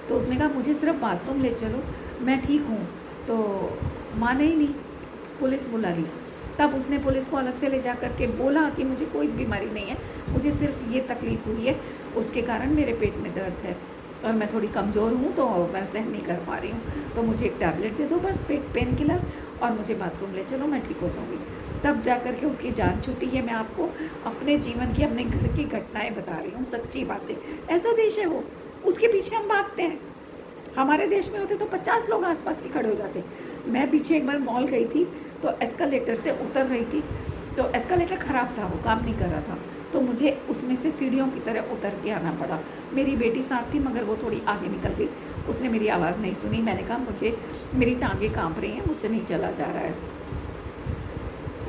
तो उसने कहा मुझे सिर्फ बाथरूम ले चलो, मैं ठीक हूँ। तो माने ही नहीं, पुलिस बुला ली। तब उसने पुलिस को अलग से ले जा कर के बोला कि मुझे कोई बीमारी नहीं है, मुझे सिर्फ ये तकलीफ़ हुई है, उसके कारण मेरे पेट में दर्द है और मैं थोड़ी कमज़ोर हूँ, तो मैं सहन नहीं कर पा रही हूँ, तो मुझे एक टैबलेट दे दो बस, पेन किलर, और मुझे बाथरूम ले चलो, मैं ठीक हो जाऊँगी। तब जा कर के उसकी जान छूटी है। मैं आपको अपने जीवन की, अपने घर की घटनाएं बता रही हूँ, सच्ची बातें। ऐसा देश है वो, उसके पीछे हम भागते हैं। हमारे देश में होते तो 50 लोग आसपास के खड़े हो जाते। मैं पीछे एक बार मॉल गई थी, तो एस्केलेटर से उतर रही थी, तो एस्केलेटर ख़राब था, वो काम नहीं कर रहा था, तो मुझे उसमें से सीढ़ियों की तरह उतर के आना पड़ा। मेरी बेटी साथ थी, मगर वो थोड़ी आगे निकल गई, उसने मेरी आवाज़ नहीं सुनी। मैंने कहा मुझे, मेरी टांगें काँप रही हैं, मुझसे नहीं चला जा रहा है।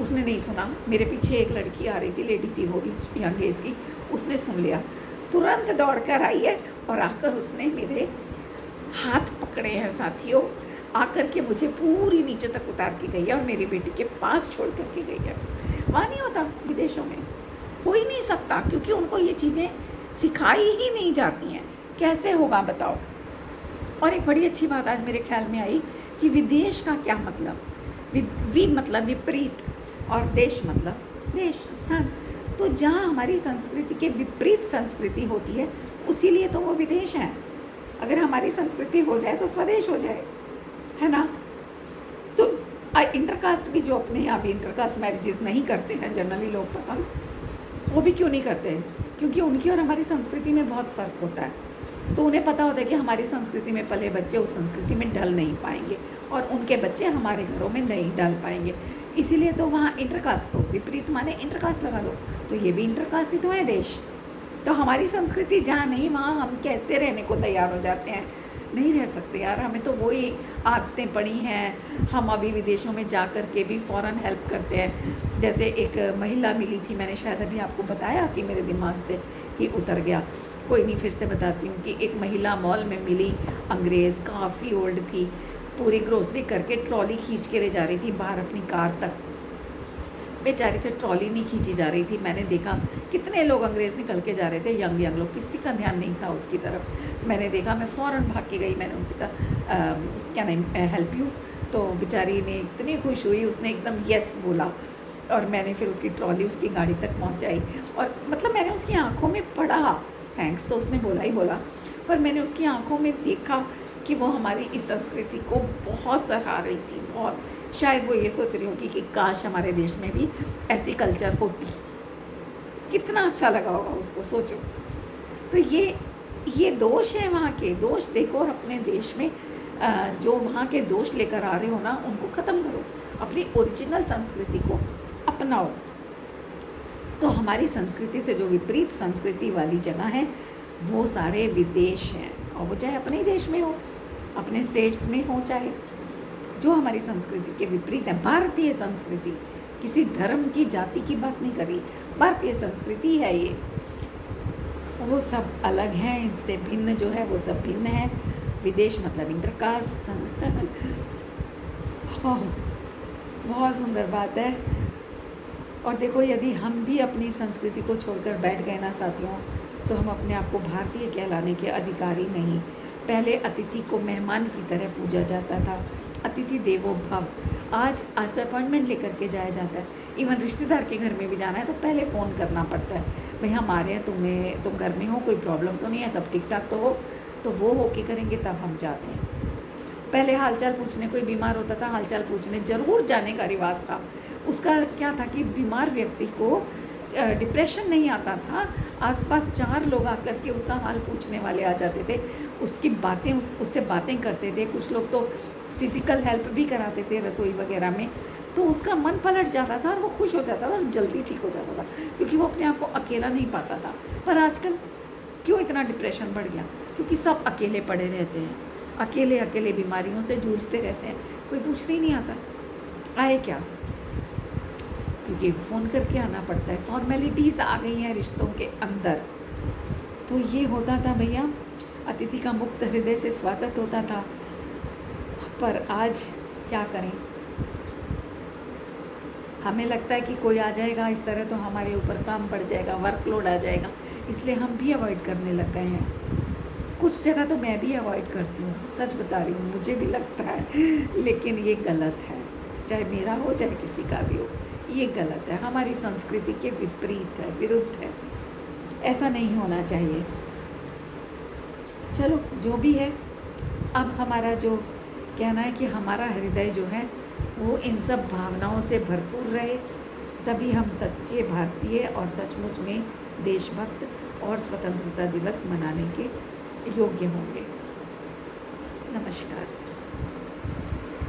उसने नहीं सुना। मेरे पीछे एक लड़की आ रही थी, लेडी थी, वो भी यंग एज की, उसने सुन लिया, तुरंत दौड़ कर आई है और आकर उसने मेरे हाथ पकड़े हैं साथियों, आकर के मुझे पूरी नीचे तक उतार के गई है और मेरी बेटी के पास छोड़ कर के गई है। वहाँ नहीं होता, विदेशों में हो ही नहीं सकता, क्योंकि उनको ये चीज़ें सिखाई ही नहीं जाती हैं। कैसे होगा बताओ। और एक बड़ी अच्छी बात आज मेरे ख्याल में आई कि विदेश का क्या मतलब, मतलब विपरीत, और देश मतलब देश, स्थान। तो जहाँ हमारी संस्कृति के विपरीत संस्कृति होती है, उसीलिए तो वो विदेश है। अगर हमारी संस्कृति हो जाए तो स्वदेश हो जाए, है ना। तो इंटरकास्ट भी, जो अपने यहाँ भी इंटरकास्ट मैरिजेस नहीं करते हैं जनरली लोग पसंद, वो भी क्यों नहीं करते हैं? क्योंकि उनकी और हमारी संस्कृति में बहुत फ़र्क होता है। तो उन्हें पता होता है कि हमारी संस्कृति में पले बच्चे उस संस्कृति में ढल नहीं पाएंगे, और उनके बच्चे हमारे घरों में नहीं ढल पाएंगे। इसीलिए तो वहाँ इंटरकास्ट, तो विपरीत माने इंटरकास्ट लगा लो, तो ये भी इंटरकास्ट ही तो है देश। तो हमारी संस्कृति जहाँ नहीं, वहाँ हम कैसे रहने को तैयार हो जाते हैं? नहीं रह सकते यार, हमें तो वही आदतें पड़ी हैं। हम अभी विदेशों में जा कर के भी फ़ौरन हेल्प करते हैं। जैसे एक महिला मिली थी, मैंने शायद अभी आपको बताया कि मेरे दिमाग से ही उतर गया, कोई नहीं, फिर से बताती हूँ कि एक महिला मॉल में मिली, अंग्रेज़, काफ़ी ओल्ड थी, पूरी ग्रोसरी करके ट्रॉली खींच के ले जा रही थी बाहर अपनी कार तक। बेचारी से ट्रॉली नहीं खींची जा रही थी। मैंने देखा कितने लोग अंग्रेज़ निकल के जा रहे थे, यंग लोग, किसी का ध्यान नहीं था उसकी तरफ। मैंने देखा, मैं फ़ौरन भाग के गई, मैंने उनसे कहा क्या नहीं, हेल्प यू। तो बेचारी ने इतनी खुश हुई, उसने एकदम यस बोला, और मैंने फिर उसकी ट्रॉली उसकी गाड़ी तक पहुंचाई। और मतलब मैंने उसकी आंखों में पढ़ा, थैंक्स तो उसने बोला ही बोला, पर मैंने उसकी आंखों में देखा कि वो हमारी इस संस्कृति को बहुत सराह रही थी, बहुत। शायद वो ये सोच रही होगी कि काश हमारे देश में भी ऐसी कल्चर होती, कितना अच्छा लगा होगा उसको, सोचो। तो ये दोष है वहाँ के, दोष देखो और अपने देश में जो वहाँ के दोष लेकर आ रहे हो ना, उनको ख़त्म करो, अपनी ओरिजिनल संस्कृति को अपनाओ। तो हमारी संस्कृति से जो विपरीत संस्कृति वाली जगह है वो सारे विदेश हैं, और वो चाहे अपने ही देश में हो, अपने स्टेट्स में हो, चाहे जो हमारी संस्कृति के विपरीत है। भारतीय संस्कृति, किसी धर्म की जाति की बात नहीं करी, भारतीय संस्कृति है ये, वो सब अलग हैं, इनसे भिन्न जो है वो सब भिन्न है। विदेश मतलब इंटरकास्ट। हाँ, बहुत सुंदर बात है। और देखो, यदि हम भी अपनी संस्कृति को छोड़कर बैठ गए ना साथियों, तो हम अपने आप को भारतीय कहलाने के अधिकारी नहीं। पहले अतिथि को मेहमान की तरह पूजा जाता था, अतिथि देवो भव। आज तो अपॉइंटमेंट लेकर के जाया जाता है। इवन रिश्तेदार के घर में भी जाना है तो पहले फ़ोन करना पड़ता है, भाई हम आ रहे हैं, तुम घर में हो, कोई प्रॉब्लम तो नहीं है, सब ठीक ठाक तो हो, तो वो होके करेंगे तब हम जाते हैं। पहले हालचाल पूछने, कोई बीमार होता था हालचाल पूछने ज़रूर जाने का रिवाज था। उसका क्या था कि बीमार व्यक्ति को डिप्रेशन नहीं आता था, आसपास 4 लोग आकर के उसका हाल पूछने वाले आ जाते थे, उसकी बातें उससे बातें करते थे। कुछ लोग तो फिज़िकल हेल्प भी कराते थे रसोई वगैरह में, तो उसका मन पलट जाता था और वो खुश हो जाता था और जल्दी ठीक हो जाता था, क्योंकि वो अपने आप को अकेला नहीं पाता था। पर आजकल क्यों इतना डिप्रेशन बढ़ गया? क्योंकि सब अकेले पड़े रहते हैं, अकेले अकेले बीमारियों से जूझते रहते हैं, कोई पूछने ही नहीं आता आए क्या, क्योंकि फ़ोन करके आना पड़ता है। फॉर्मेलिटीज़ आ गई हैं रिश्तों के अंदर। तो ये होता था भैया, अतिथि का मुक्त हृदय से स्वागत होता था। पर आज क्या करें, हमें लगता है कि कोई आ जाएगा इस तरह तो हमारे ऊपर काम पड़ जाएगा, वर्कलोड आ जाएगा, इसलिए हम भी अवॉइड करने लग गए हैं। कुछ जगह तो मैं भी अवॉइड करती हूँ, सच बता रही हूँ, मुझे भी लगता है, लेकिन ये गलत है। चाहे मेरा हो चाहे किसी का भी हो, ये गलत है, हमारी संस्कृति के विपरीत है, विरुद्ध है, ऐसा नहीं होना चाहिए। चलो जो भी है, अब हमारा जो कहना है कि हमारा हृदय जो है वो इन सब भावनाओं से भरपूर रहे, तभी हम सच्चे भारतीय और सचमुच में देशभक्त और स्वतंत्रता दिवस मनाने के योग्य होंगे। नमस्कार।